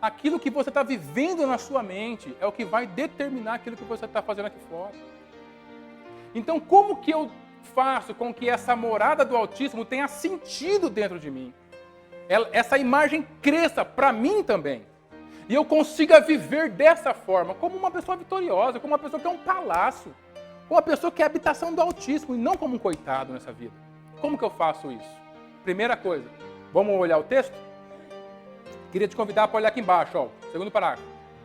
Aquilo que você está vivendo na sua mente é o que vai determinar aquilo que você está fazendo aqui fora. Então, como que eu faço com que essa morada do Altíssimo tenha sentido dentro de mim? Essa imagem cresça para mim também. E eu consiga viver dessa forma, como uma pessoa vitoriosa, como uma pessoa que é um palácio, como uma pessoa que é a habitação do Altíssimo, e não como um coitado nessa vida. Como que eu faço isso? Primeira coisa, vamos olhar o texto? Queria te convidar para olhar aqui embaixo, ó, segundo parágrafo.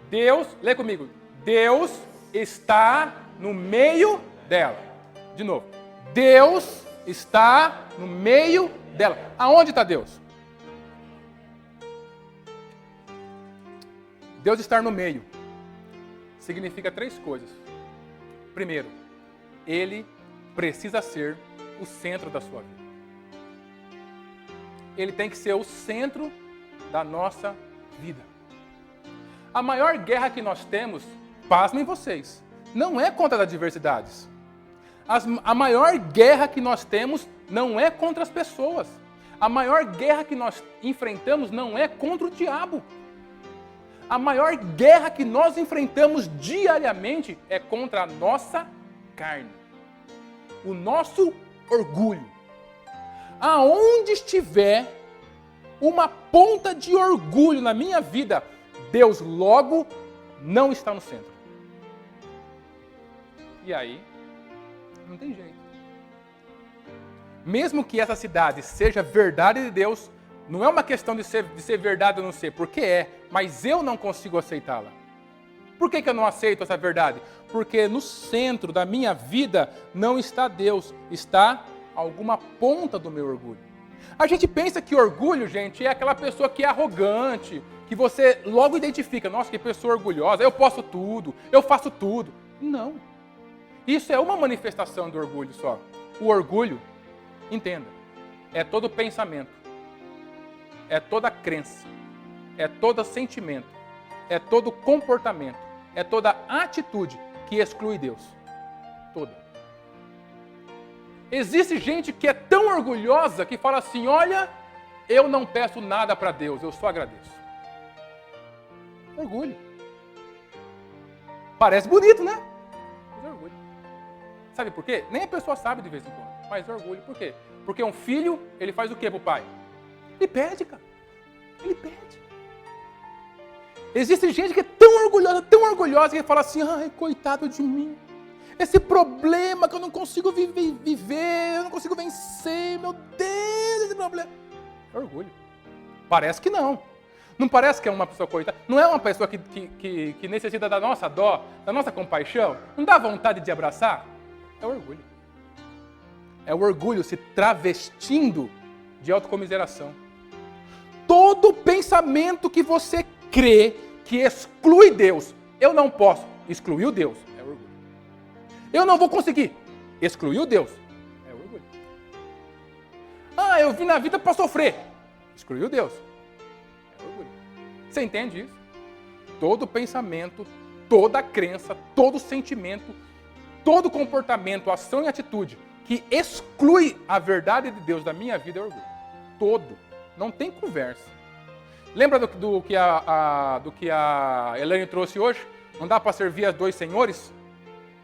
Deus, lê comigo, Deus está no meio dela. De novo, Deus está no meio dela. Aonde está Deus? Deus estar no meio significa 3 coisas. Primeiro, Ele precisa ser o centro da sua vida. Ele tem que ser o centro da nossa vida. A maior guerra que nós temos, pasmem vocês, não é contra as adversidades. A maior guerra que nós temos não é contra as pessoas. A maior guerra que nós enfrentamos não é contra o diabo. A maior guerra que nós enfrentamos diariamente é contra a nossa carne. O nosso orgulho. Aonde estiver uma ponta de orgulho na minha vida, Deus logo não está no centro. E aí, não tem jeito. Mesmo que essa cidade seja verdade de Deus, não é uma questão de ser verdade ou não ser, porque é, mas eu não consigo aceitá-la. Por que eu não aceito essa verdade? Porque no centro da minha vida não está Deus, está alguma ponta do meu orgulho. A gente pensa que orgulho, gente, é aquela pessoa que é arrogante, que você logo identifica, nossa, que pessoa orgulhosa, eu posso tudo, eu faço tudo. Não. Isso é uma manifestação do orgulho só. O orgulho, entenda, é todo pensamento, é toda crença, é todo sentimento, é todo comportamento, é toda atitude que exclui Deus. Toda. Existe gente que é tão orgulhosa que fala assim, olha, eu não peço nada para Deus, eu só agradeço. Orgulho. Parece bonito, né? Mas é orgulho. Sabe por quê? Nem a pessoa sabe de vez em quando, mas é orgulho. Por quê? Porque um filho, ele faz o quê pro pai? Ele pede, cara. Ele pede. Existe gente que é tão orgulhosa, que fala assim, ai, coitado de mim. Esse problema que eu não consigo viver, eu não consigo vencer, meu Deus, esse problema. É orgulho. Parece que não. Não parece que é uma pessoa coitada. Não é uma pessoa que necessita da nossa dó, da nossa compaixão. Não dá vontade de abraçar? É orgulho. É o orgulho se travestindo de autocomiseração. Todo pensamento que você crê que exclui Deus, eu não posso, excluiu Deus. Eu não vou conseguir. Excluiu Deus. É orgulho. Ah, eu vim na vida para sofrer. Excluiu Deus. É orgulho. Você entende isso? Todo pensamento, toda crença, todo sentimento, todo comportamento, ação e atitude que exclui a verdade de Deus da minha vida é orgulho. Todo. Não tem conversa. Lembra do que a Elaine trouxe hoje? Não dá para servir a 2 senhores?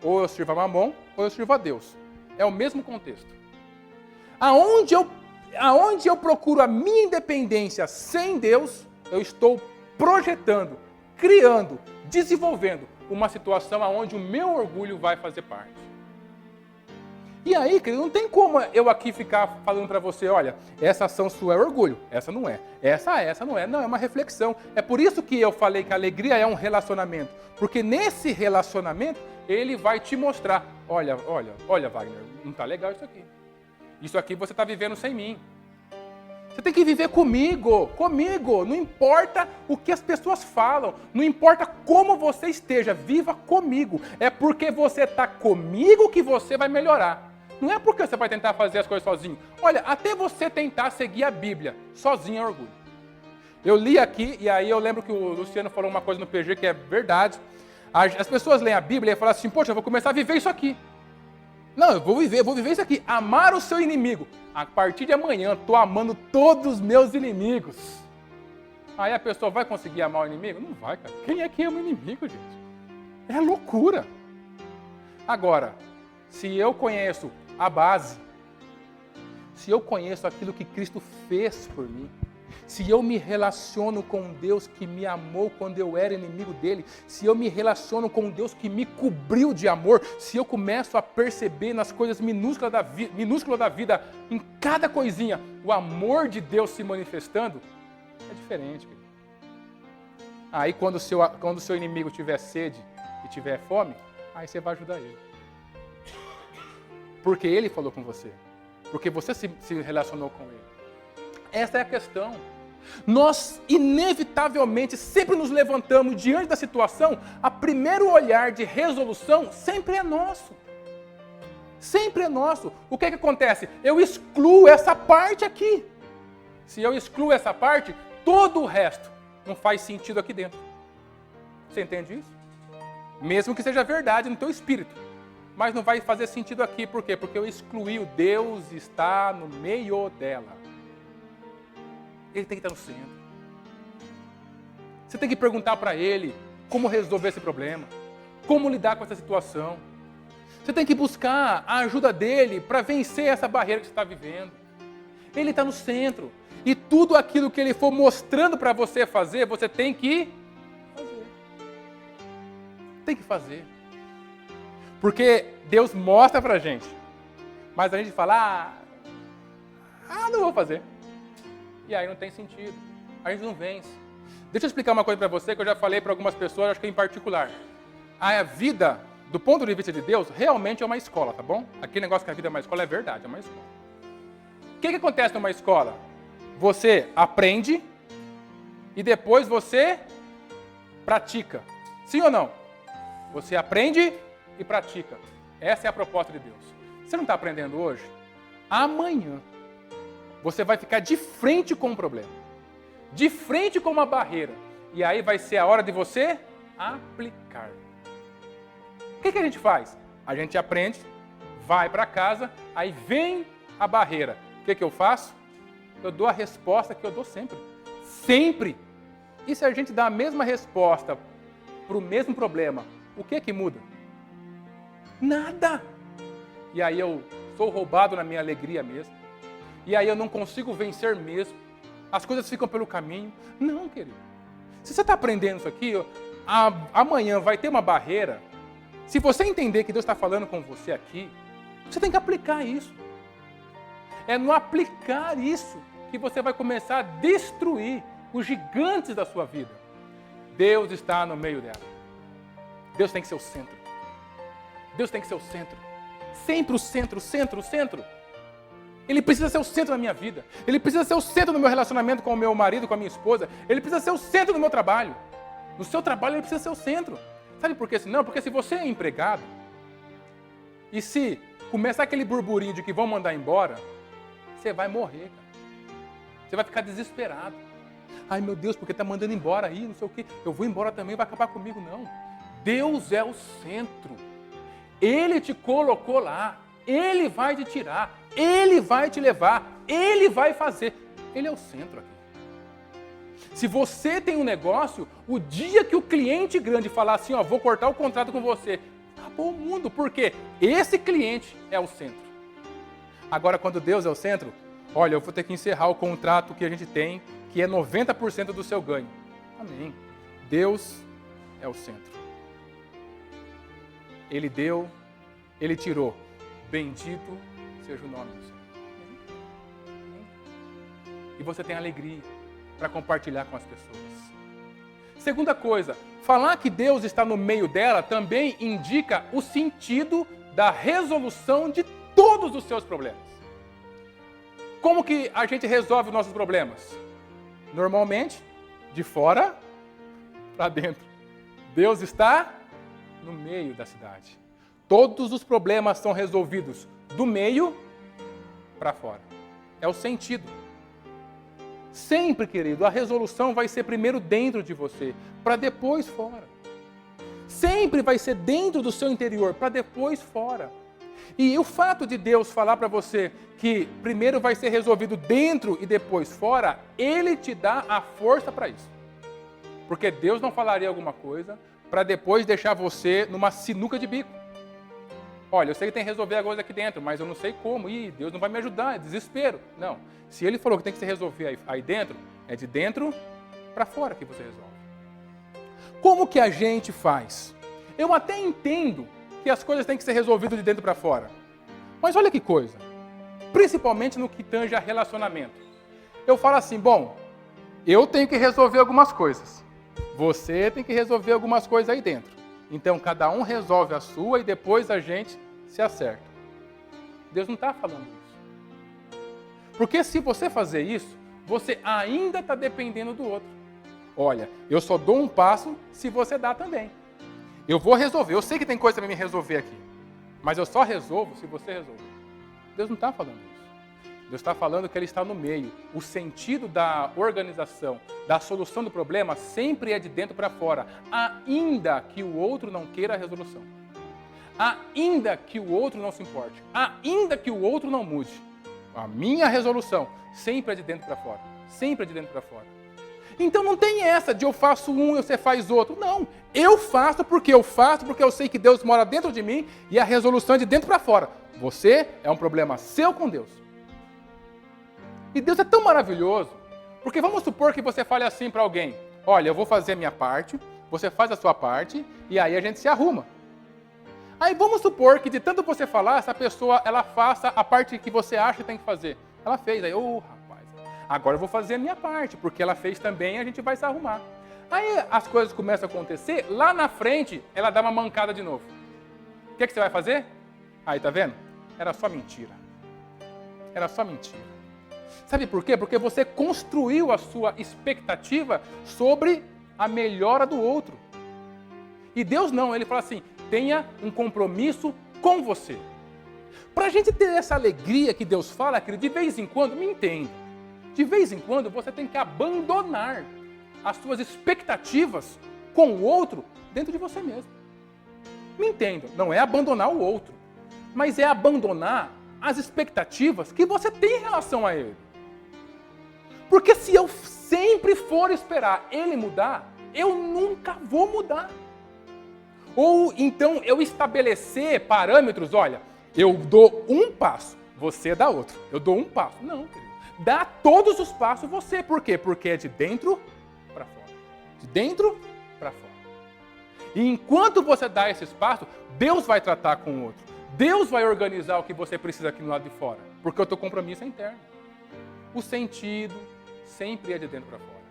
Ou eu sirvo a Mamon, ou eu sirvo a Deus. É o mesmo contexto. Aonde eu procuro a minha independência sem Deus, eu estou projetando, criando, desenvolvendo uma situação onde o meu orgulho vai fazer parte. E aí, querido, não tem como eu aqui ficar falando para você, olha, essa ação sua é orgulho, essa não é, essa não é. Não, é uma reflexão. É por isso que eu falei que a alegria é um relacionamento. Porque nesse relacionamento, ele vai te mostrar, olha, Wagner, não está legal isso aqui. Isso aqui você está vivendo sem mim. Você tem que viver comigo. Não importa o que as pessoas falam, não importa como você esteja, viva comigo. É porque você está comigo que você vai melhorar. Não é porque você vai tentar fazer as coisas sozinho. Olha, até você tentar seguir a Bíblia sozinho é orgulho. Eu li aqui, e aí eu lembro que o Luciano falou uma coisa no PG que é verdade. As pessoas leem a Bíblia e falam assim, poxa, eu vou começar a viver isso aqui. Não, eu vou viver isso aqui. Amar o seu inimigo. A partir de amanhã, estou amando todos os meus inimigos. Aí a pessoa vai conseguir amar o inimigo? Não vai, cara. Quem é que ama o inimigo, gente? É loucura. Agora, se eu conheço a base, se eu conheço aquilo que Cristo fez por mim, se eu me relaciono com Deus que me amou quando eu era inimigo dele, se eu me relaciono com Deus que me cobriu de amor, se eu começo a perceber nas coisas minúsculas da vida, em cada coisinha, o amor de Deus se manifestando, é diferente. Querido. Aí quando o seu inimigo tiver sede e tiver fome, aí você vai ajudar ele. Porque ele falou com você. Porque você se relacionou com ele. Essa é a questão. Nós, inevitavelmente, sempre nos levantamos diante da situação, a primeiro olhar de resolução sempre é nosso. Sempre é nosso. O que acontece? Eu excluo essa parte aqui. Se eu excluo essa parte, todo o resto não faz sentido aqui dentro. Você entende isso? Mesmo que seja verdade no teu espírito. Mas não vai fazer sentido aqui. Por quê? Porque eu excluí o Deus está no meio dela. Ele tem que estar no centro. Você tem que perguntar para ele como resolver esse problema, como lidar com essa situação. Você tem que buscar a ajuda dele para vencer essa barreira que você está vivendo. Ele está no centro. E tudo aquilo que ele for mostrando para você fazer, você tem que fazer. Tem que fazer. Porque Deus mostra para a gente. Mas a gente fala, não vou fazer. E aí não tem sentido. A gente não vence. Deixa eu explicar uma coisa para você que eu já falei para algumas pessoas, acho que em particular. A vida, do ponto de vista de Deus, realmente é uma escola, tá bom? Aquele negócio que a vida é uma escola é verdade, é uma escola. O que acontece numa escola? Você aprende e depois você pratica. Sim ou não? Você aprende e pratica. Essa é a proposta de Deus. Você não está aprendendo hoje? Amanhã você vai ficar de frente com um problema. De frente com uma barreira. E aí vai ser a hora de você aplicar. O que a gente faz? A gente aprende, vai para casa, aí vem a barreira. O que eu faço? Eu dou a resposta que eu dou sempre. Sempre. E se a gente dá a mesma resposta para o mesmo problema, o que muda? Nada. E aí eu sou roubado na minha alegria mesmo. E aí eu não consigo vencer mesmo. As coisas ficam pelo caminho. Não, querido. Se você está aprendendo isso aqui, amanhã vai ter uma barreira. Se você entender que Deus está falando com você aqui, você tem que aplicar isso. É no aplicar isso que você vai começar a destruir os gigantes da sua vida. Deus está no meio dela. Deus tem que ser o centro. Deus tem que ser o centro. Sempre o centro, o centro, o centro. Ele precisa ser o centro da minha vida. Ele precisa ser o centro do meu relacionamento com o meu marido, com a minha esposa. Ele precisa ser o centro do meu trabalho. No seu trabalho ele precisa ser o centro. Sabe por quê? Não, porque se você é empregado e se começar aquele burburinho de que vão mandar embora, você vai morrer, cara. Você vai ficar desesperado. Ai, meu Deus, porque está mandando embora aí, não sei o quê. Eu vou embora também, vai acabar comigo. Não. Deus é o centro. Ele te colocou lá. Ele vai te tirar. Ele vai te levar. Ele vai fazer. Ele é o centro aqui. Se você tem um negócio, o dia que o cliente grande falar assim, vou cortar o contrato com você, acabou o mundo. Por quê? Esse cliente é o centro. Agora, quando Deus é o centro, olha, eu vou ter que encerrar o contrato que a gente tem, que é 90% do seu ganho. Amém. Deus é o centro. Ele deu, Ele tirou. Bendito seja o nome do Senhor. E você tem alegria para compartilhar com as pessoas. Segunda coisa, falar que Deus está no meio dela também indica o sentido da resolução de todos os seus problemas. Como que a gente resolve os nossos problemas? Normalmente, de fora para dentro. Deus está no meio da cidade. Todos os problemas são resolvidos do meio para fora. É o sentido. Sempre, querido, a resolução vai ser primeiro dentro de você, para depois fora. Sempre vai ser dentro do seu interior, para depois fora. E o fato de Deus falar para você que primeiro vai ser resolvido dentro e depois fora, Ele te dá a força para isso. Porque Deus não falaria alguma coisa para depois deixar você numa sinuca de bico. Olha, eu sei que tem que resolver a coisa aqui dentro, mas eu não sei como. Ih, Deus não vai me ajudar, é desespero. Não. Se Ele falou que tem que se resolver aí dentro, é de dentro para fora que você resolve. Como que a gente faz? Eu até entendo que as coisas têm que ser resolvidas de dentro para fora. Mas olha que coisa. Principalmente no que tange a relacionamento. Eu falo assim, bom, eu tenho que resolver algumas coisas. Você tem que resolver algumas coisas aí dentro. Então, cada um resolve a sua e depois a gente se acerta. Deus não está falando isso. Porque se você fazer isso, você ainda está dependendo do outro. Olha, eu só dou um passo se você dá também. Eu vou resolver. Eu sei que tem coisa para me resolver aqui. Mas eu só resolvo se você resolver. Deus não está falando isso. Deus está falando que Ele está no meio. O sentido da organização, da solução do problema, sempre é de dentro para fora. Ainda que o outro não queira a resolução. Ainda que o outro não se importe. Ainda que o outro não mude. A minha resolução sempre é de dentro para fora. Sempre é de dentro para fora. Então não tem essa de eu faço um e você faz outro. Não. Eu faço porque eu sei que Deus mora dentro de mim e a resolução é de dentro para fora. Você é um problema seu com Deus. E Deus é tão maravilhoso, porque vamos supor que você fale assim para alguém, olha, eu vou fazer a minha parte, você faz a sua parte, e aí a gente se arruma. Aí vamos supor que de tanto você falar, essa pessoa, ela faça a parte que você acha que tem que fazer. Ela fez, aí, rapaz, agora eu vou fazer a minha parte, porque ela fez também, a gente vai se arrumar. Aí as coisas começam a acontecer, lá na frente, ela dá uma mancada de novo. O que você vai fazer? Aí, tá vendo? Era só mentira. Era só mentira. Sabe por quê? Porque você construiu a sua expectativa sobre a melhora do outro. E Deus não, Ele fala assim, tenha um compromisso com você. Para a gente ter essa alegria que Deus fala, querido, de vez em quando, me entenda, de vez em quando você tem que abandonar as suas expectativas com o outro dentro de você mesmo. Me entenda, não é abandonar o outro, mas é abandonar as expectativas que você tem em relação a ele. Porque se eu sempre for esperar ele mudar, eu nunca vou mudar. Ou então eu estabelecer parâmetros, olha, eu dou um passo, você dá outro. Eu dou um passo. Não, querido. Dá todos os passos você. Por quê? Porque é de dentro para fora. De dentro para fora. E enquanto você dá esse espaço, Deus vai tratar com o outro. Deus vai organizar o que você precisa aqui no lado de fora. Porque o teu compromisso é interno. O sentido sempre é de dentro para fora.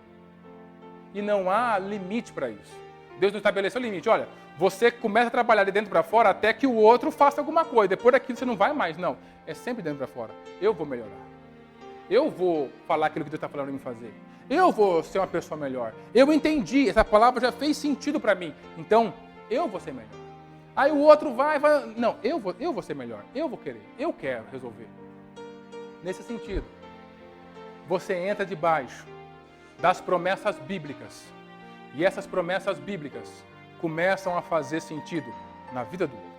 E não há limite para isso. Deus não estabeleceu limite. Olha, você começa a trabalhar de dentro para fora até que o outro faça alguma coisa. Depois daquilo você não vai mais. Não, é sempre de dentro para fora. Eu vou melhorar. Eu vou falar aquilo que Deus está falando para mim fazer. Eu vou ser uma pessoa melhor. Eu entendi, essa palavra já fez sentido para mim. Então, eu vou ser melhor. Aí o outro vai... Não, eu vou ser melhor. Eu vou querer. Eu quero resolver. Nesse sentido, você entra debaixo das promessas bíblicas. E essas promessas bíblicas começam a fazer sentido na vida do outro.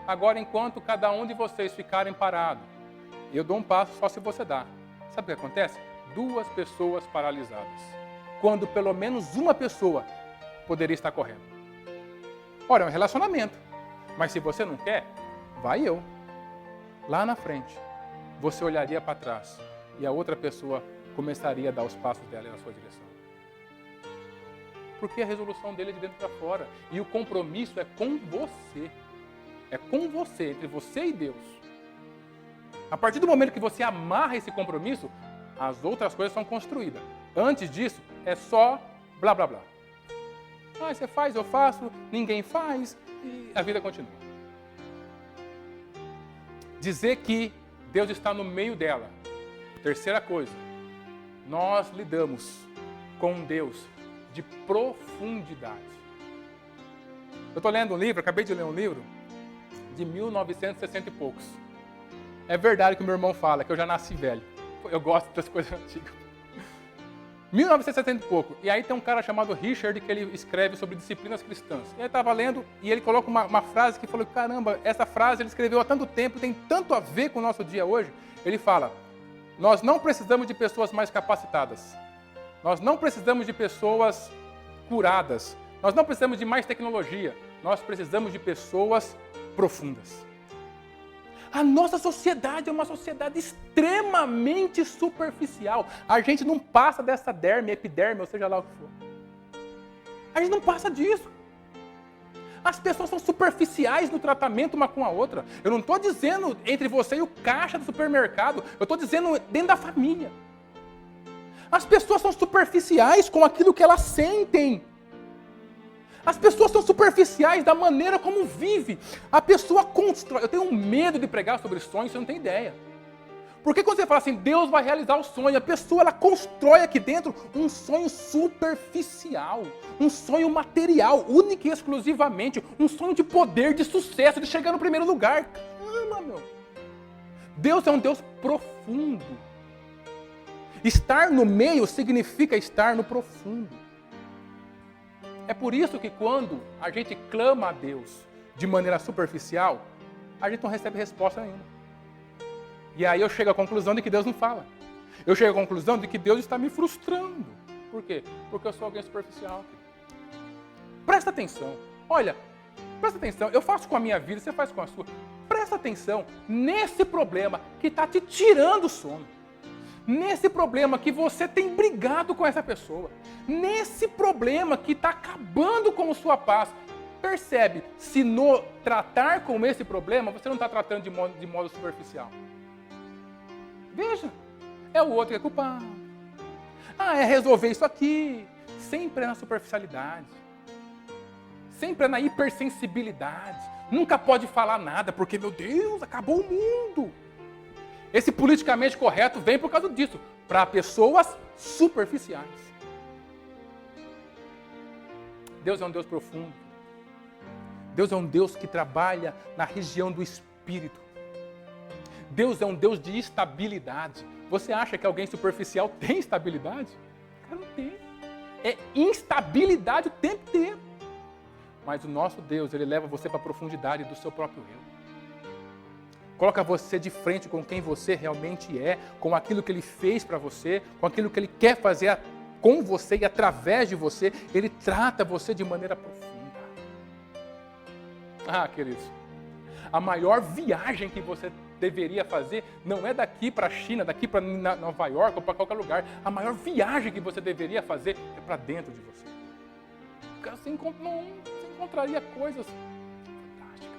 Agora, enquanto cada um de vocês ficarem parados, eu dou um passo só se você dá. Sabe o que acontece? 2 pessoas paralisadas. Quando pelo menos uma pessoa poderia estar correndo. Ora, é um relacionamento. Mas se você não quer, vai eu. Lá na frente, você olharia para trás e a outra pessoa começaria a dar os passos dela na sua direção. Porque a resolução dele é de dentro para fora. E o compromisso é com você. É com você, entre você e Deus. A partir do momento que você amarra esse compromisso, as outras coisas são construídas. Antes disso, é só blá, blá, blá. Ah, você faz, eu faço, ninguém faz e a vida continua. Dizer que Deus está no meio dela. Terceira coisa, nós lidamos com um Deus de profundidade. Eu estou lendo um livro, acabei de ler um livro, de 1960 e poucos. É verdade que o meu irmão fala, que eu já nasci velho. Eu gosto das coisas antigas. 1960 e pouco. E aí tem um cara chamado Richard que ele escreve sobre disciplinas cristãs. E ele estava lendo e ele coloca uma frase que falou, caramba, essa frase ele escreveu há tanto tempo, tem tanto a ver com o nosso dia hoje. Ele fala, nós não precisamos de pessoas mais capacitadas. Nós não precisamos de pessoas curadas. Nós não precisamos de mais tecnologia. Nós precisamos de pessoas profundas. A nossa sociedade é uma sociedade extremamente superficial. A gente não passa dessa derme, epiderme, ou seja lá o que for. A gente não passa disso. As pessoas são superficiais no tratamento uma com a outra. Eu não estou dizendo entre você e o caixa do supermercado. Eu estou dizendo dentro da família. As pessoas são superficiais com aquilo que elas sentem. As pessoas são superficiais da maneira como vive. A pessoa constrói. Eu tenho medo de pregar sobre sonhos, você não tem ideia. Porque quando você fala assim, Deus vai realizar o sonho, a pessoa ela constrói aqui dentro um sonho superficial, um sonho material, único e exclusivamente, um sonho de poder, de sucesso, de chegar no primeiro lugar. Calma, meu. Deus é um Deus profundo. Estar no meio significa estar no profundo. É por isso que quando a gente clama a Deus de maneira superficial, a gente não recebe resposta nenhuma. E aí eu chego à conclusão de que Deus não fala. Eu chego à conclusão de que Deus está me frustrando. Por quê? Porque eu sou alguém superficial. Presta atenção. Olha, presta atenção. Eu faço com a minha vida, você faz com a sua. Presta atenção nesse problema que está te tirando o sono. Nesse problema que você tem brigado com essa pessoa. Nesse problema que está acabando com a sua paz. Percebe, se no tratar com esse problema, você não está tratando de modo superficial. Veja, é o outro que é culpado. É resolver isso aqui. Sempre é na superficialidade. Sempre é na hipersensibilidade. Nunca pode falar nada, porque, meu Deus, acabou o mundo. Esse politicamente correto vem por causa disso, para pessoas superficiais. Deus é um Deus profundo. Deus é um Deus que trabalha na região do espírito. Deus é um Deus de estabilidade. Você acha que alguém superficial tem estabilidade? Cara, não tem. É instabilidade o tempo inteiro. Mas o nosso Deus, Ele leva você para a profundidade do seu próprio eu. Coloca você de frente com quem você realmente é, com aquilo que Ele fez para você, com aquilo que Ele quer fazer com você e através de você. Ele trata você de maneira profunda. Queridos, a maior viagem que você deveria fazer não é daqui para a China, daqui para Nova York ou para qualquer lugar. A maior viagem que você deveria fazer é para dentro de você. Você encontraria coisas fantásticas.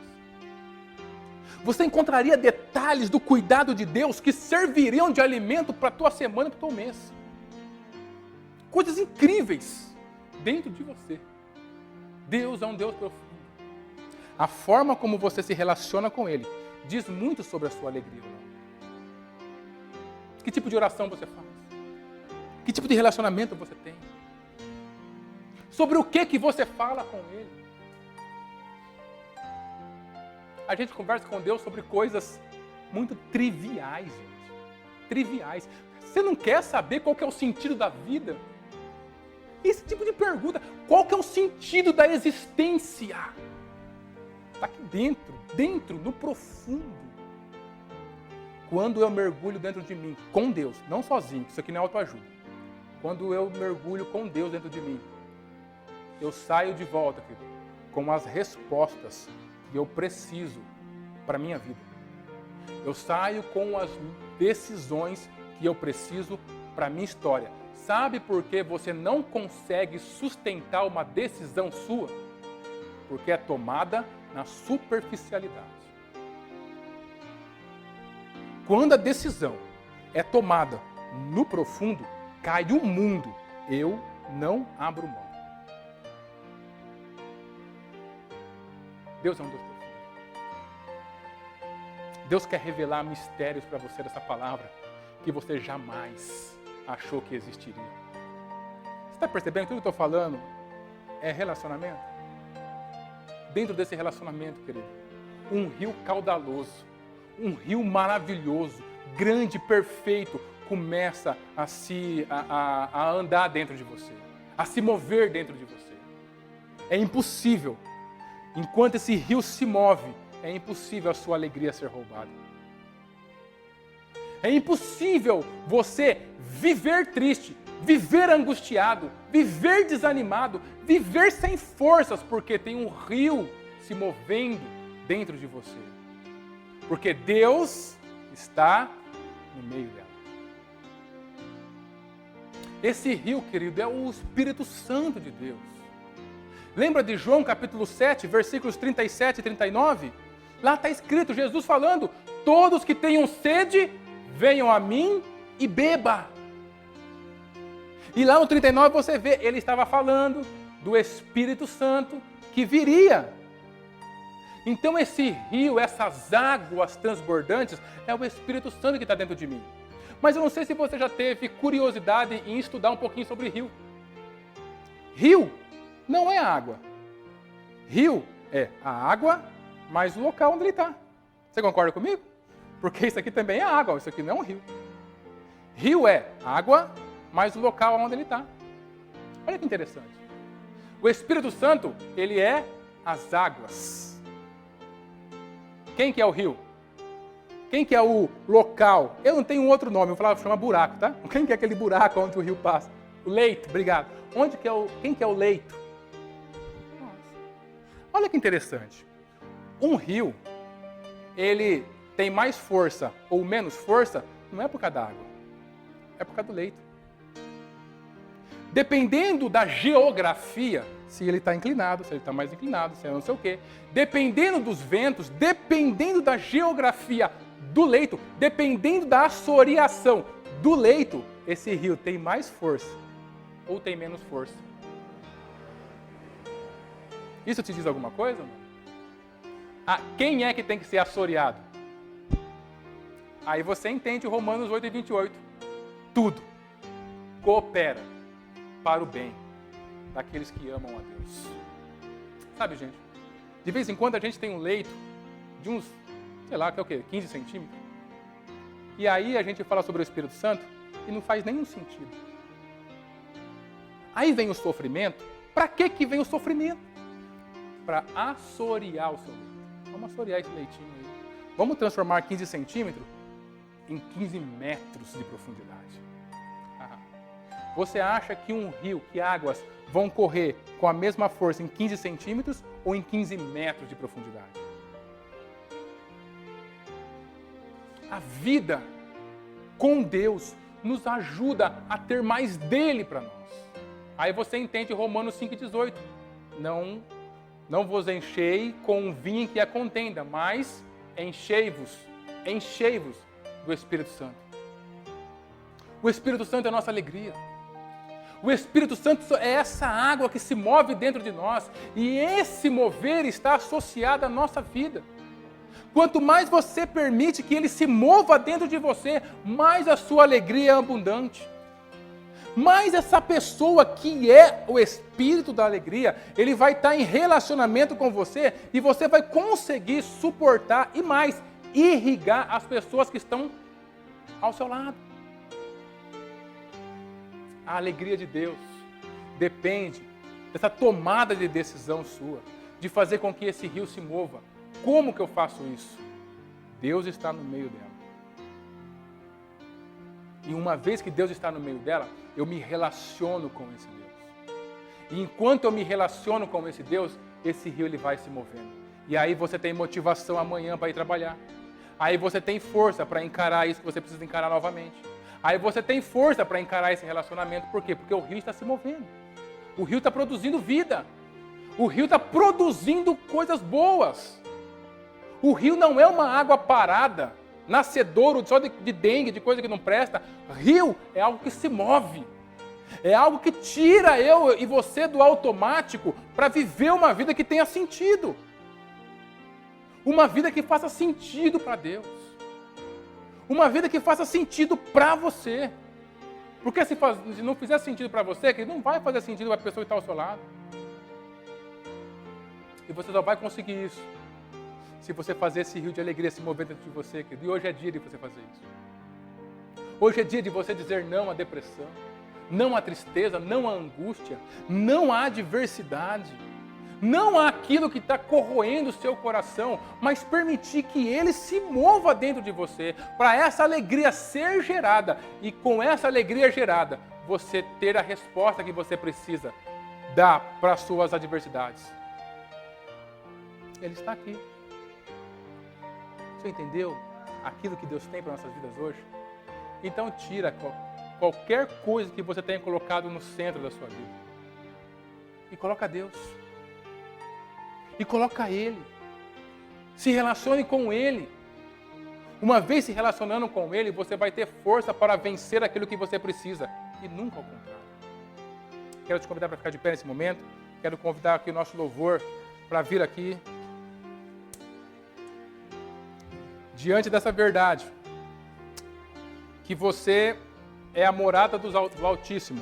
Você encontraria detalhes do cuidado de Deus que serviriam de alimento para a tua semana e para o teu mês. Coisas incríveis dentro de você. Deus é um Deus profundo. A forma como você se relaciona com Ele diz muito sobre a sua alegria ou não. Que tipo de oração você faz? Que tipo de relacionamento você tem? Sobre o que você fala com Ele? A gente conversa com Deus sobre coisas muito triviais, gente. Triviais. Você não quer saber qual que é o sentido da vida? Esse tipo de pergunta. Qual que é o sentido da existência? Está aqui dentro, no profundo. Quando eu mergulho dentro de mim, com Deus, não sozinho, isso aqui não é autoajuda. Quando eu mergulho com Deus dentro de mim, eu saio de volta, querido, com as respostas que eu preciso para a minha vida. Eu saio com as decisões que eu preciso para a minha história. Sabe por que você não consegue sustentar uma decisão sua? Porque é tomada na superficialidade. Quando a decisão é tomada no profundo, cai o mundo. Eu não abro mão. Deus é um Deus profundo. Deus quer revelar mistérios para você dessa palavra que você jamais achou que existiria. Você está percebendo que tudo que eu estou falando é relacionamento? Dentro desse relacionamento, querido, um rio caudaloso, um rio maravilhoso, grande, perfeito, começa a andar dentro de você, a se mover dentro de você. É impossível, enquanto esse rio se move, é impossível a sua alegria ser roubada. É impossível você viver triste, viver angustiado, viver desanimado, viver sem forças, porque tem um rio se movendo dentro de você. Porque Deus está no meio dela. Esse rio, querido, é o Espírito Santo de Deus. Lembra de João capítulo 7, versículos 37 e 39? Lá está escrito, Jesus falando, todos que tenham sede, venham a mim e beba. E lá no 39 você vê, ele estava falando do Espírito Santo que viria. Então esse rio, essas águas transbordantes, é o Espírito Santo que está dentro de mim. Mas eu não sei se você já teve curiosidade em estudar um pouquinho sobre rio. Rio não é água. Rio é a água, mais o local onde ele está. Você concorda comigo? Porque isso aqui também é água, isso aqui não é um rio. Rio é água, mais o local onde ele está. Olha que interessante. O Espírito Santo, ele é as águas. Quem que é o rio? Quem que é o local? Eu não tenho um outro nome, eu falava, chama buraco, tá? Quem que é aquele buraco onde o rio passa? O leito, obrigado. Quem que é o leito? Nossa. Olha que interessante. Um rio, ele tem mais força ou menos força, não é por causa da água, é por causa do leito. Dependendo da geografia, se ele está inclinado, se ele está mais inclinado, se é não sei o quê, dependendo dos ventos, dependendo da geografia do leito, dependendo da assoreação do leito, esse rio tem mais força ou tem menos força. Isso te diz alguma coisa? Quem é que tem que ser assoreado? Aí você entende o Romanos 8 e 28. Tudo coopera para o bem daqueles que amam a Deus. Sabe, gente, de vez em quando a gente tem um leito de uns, sei lá, que é o quê? 15 centímetros. E aí a gente fala sobre o Espírito Santo e não faz nenhum sentido. Aí vem o sofrimento. Para que vem o sofrimento? Para assorear o seu leito. Vamos assorear esse leitinho aí. Vamos transformar 15 centímetros em 15 metros de profundidade. Você acha que um rio, que águas vão correr com a mesma força em 15 centímetros ou em 15 metros de profundidade? A vida com Deus nos ajuda a ter mais dele para nós. Aí você entende Romanos 5,18. Não vos enchei com um vinho que a contenda, mas enchei-vos do Espírito Santo. O Espírito Santo é a nossa alegria. O Espírito Santo é essa água que se move dentro de nós. E esse mover está associado à nossa vida. Quanto mais você permite que ele se mova dentro de você, mais a sua alegria é abundante. Mais essa pessoa que é o Espírito da alegria, ele vai estar em relacionamento com você e você vai conseguir suportar e mais, irrigar as pessoas que estão ao seu lado. A alegria de Deus depende dessa tomada de decisão sua, de fazer com que esse rio se mova. Como que eu faço isso? Deus está no meio dela. E uma vez que Deus está no meio dela, eu me relaciono com esse Deus. E enquanto eu me relaciono com esse Deus, esse rio ele vai se movendo. E aí você tem motivação amanhã para ir trabalhar. Aí você tem força para encarar isso que você precisa encarar novamente. Aí você tem força para encarar esse relacionamento. Por quê? Porque o rio está se movendo. O rio está produzindo vida. O rio está produzindo coisas boas. O rio não é uma água parada, nascedouro só de dengue, de coisa que não presta. Rio é algo que se move. É algo que tira eu e você do automático para viver uma vida que tenha sentido. Uma vida que faça sentido para Deus. Uma vida que faça sentido para você. Porque se não fizer sentido para você, que não vai fazer sentido para a pessoa que está ao seu lado. E você só vai conseguir isso se você fazer esse rio de alegria se mover dentro de você, querido. E hoje é dia de você fazer isso. Hoje é dia de você dizer não à depressão, não à tristeza, não à angústia, não à adversidade, não àquilo que está corroendo o seu coração, mas permitir que ele se mova dentro de você, para essa alegria ser gerada, e com essa alegria gerada, você ter a resposta que você precisa dar para as suas adversidades. Ele está aqui. Você entendeu aquilo que Deus tem para nossas vidas hoje? Então tira qualquer coisa que você tenha colocado no centro da sua vida. E coloca Deus. E coloca Ele. Se relacione com Ele. Uma vez se relacionando com Ele, você vai ter força para vencer aquilo que você precisa. E nunca ao contrário. Quero te convidar para ficar de pé nesse momento. Quero convidar aqui o nosso louvor para vir aqui. Diante dessa verdade, que você é a morada do Altíssimo.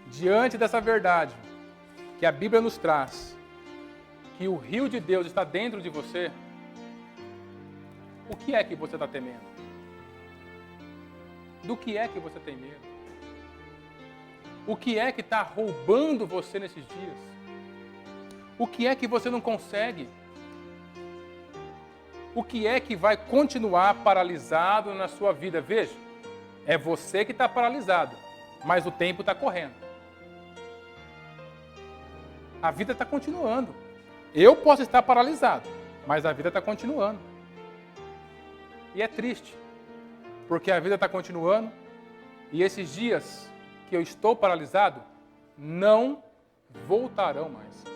Diante dessa verdade, que a Bíblia nos traz, que o rio de Deus está dentro de você, o que é que você está temendo? Do que é que você tem medo? O que é que está roubando você nesses dias? O que é que você não consegue? O que é que vai continuar paralisado na sua vida? Veja, é você que está paralisado, mas o tempo está correndo. A vida está continuando. Eu posso estar paralisado, mas a vida está continuando. E é triste, porque a vida está continuando e esses dias que eu estou paralisado não voltarão mais.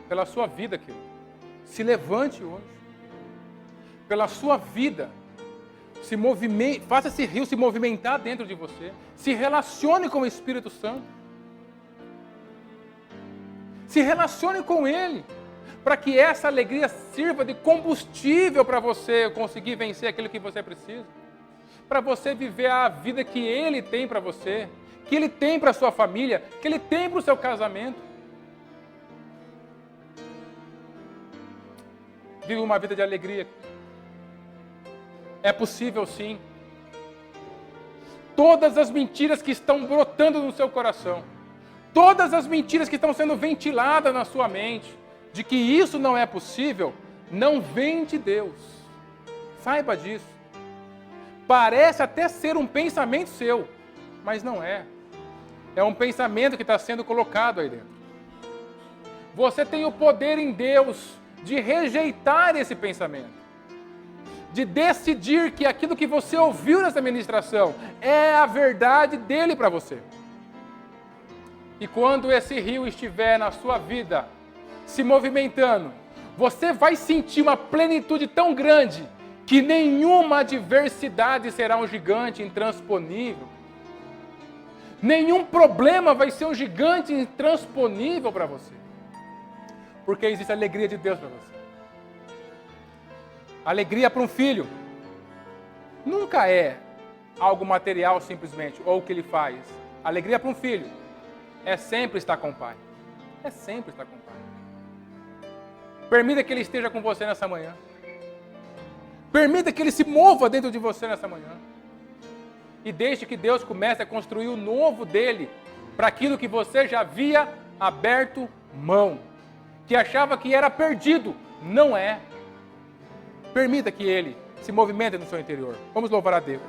Pela sua vida, querido. Se levante hoje. Pela sua vida. Se movimente, faça esse rio se movimentar dentro de você. Se relacione com o Espírito Santo. Se relacione com Ele. Para que essa alegria sirva de combustível para você conseguir vencer aquilo que você precisa. Para você viver a vida que Ele tem para você. Que Ele tem para a sua família. Que Ele tem para o seu casamento. Viva uma vida de alegria. É possível sim. Todas as mentiras que estão brotando no seu coração, todas as mentiras que estão sendo ventiladas na sua mente, de que isso não é possível, não vem de Deus. Saiba disso. Parece até ser um pensamento seu, mas não é. É um pensamento que está sendo colocado aí dentro. Você tem o poder em Deus de rejeitar esse pensamento, de decidir que aquilo que você ouviu nessa ministração é a verdade dele para você. E quando esse rio estiver na sua vida, se movimentando, você vai sentir uma plenitude tão grande que nenhuma adversidade será um gigante intransponível. Nenhum problema vai ser um gigante intransponível para você. Porque existe a alegria de Deus para você. Alegria para um filho nunca é algo material simplesmente, ou o que ele faz. Alegria para um filho é sempre estar com o pai. É sempre estar com o pai. Permita que ele esteja com você nessa manhã. Permita que ele se mova dentro de você nessa manhã. E deixe que Deus comece a construir o novo dele para aquilo que você já havia aberto mão. Que achava que era perdido. Não é. Permita que Ele se movimente no seu interior. Vamos louvar a Deus.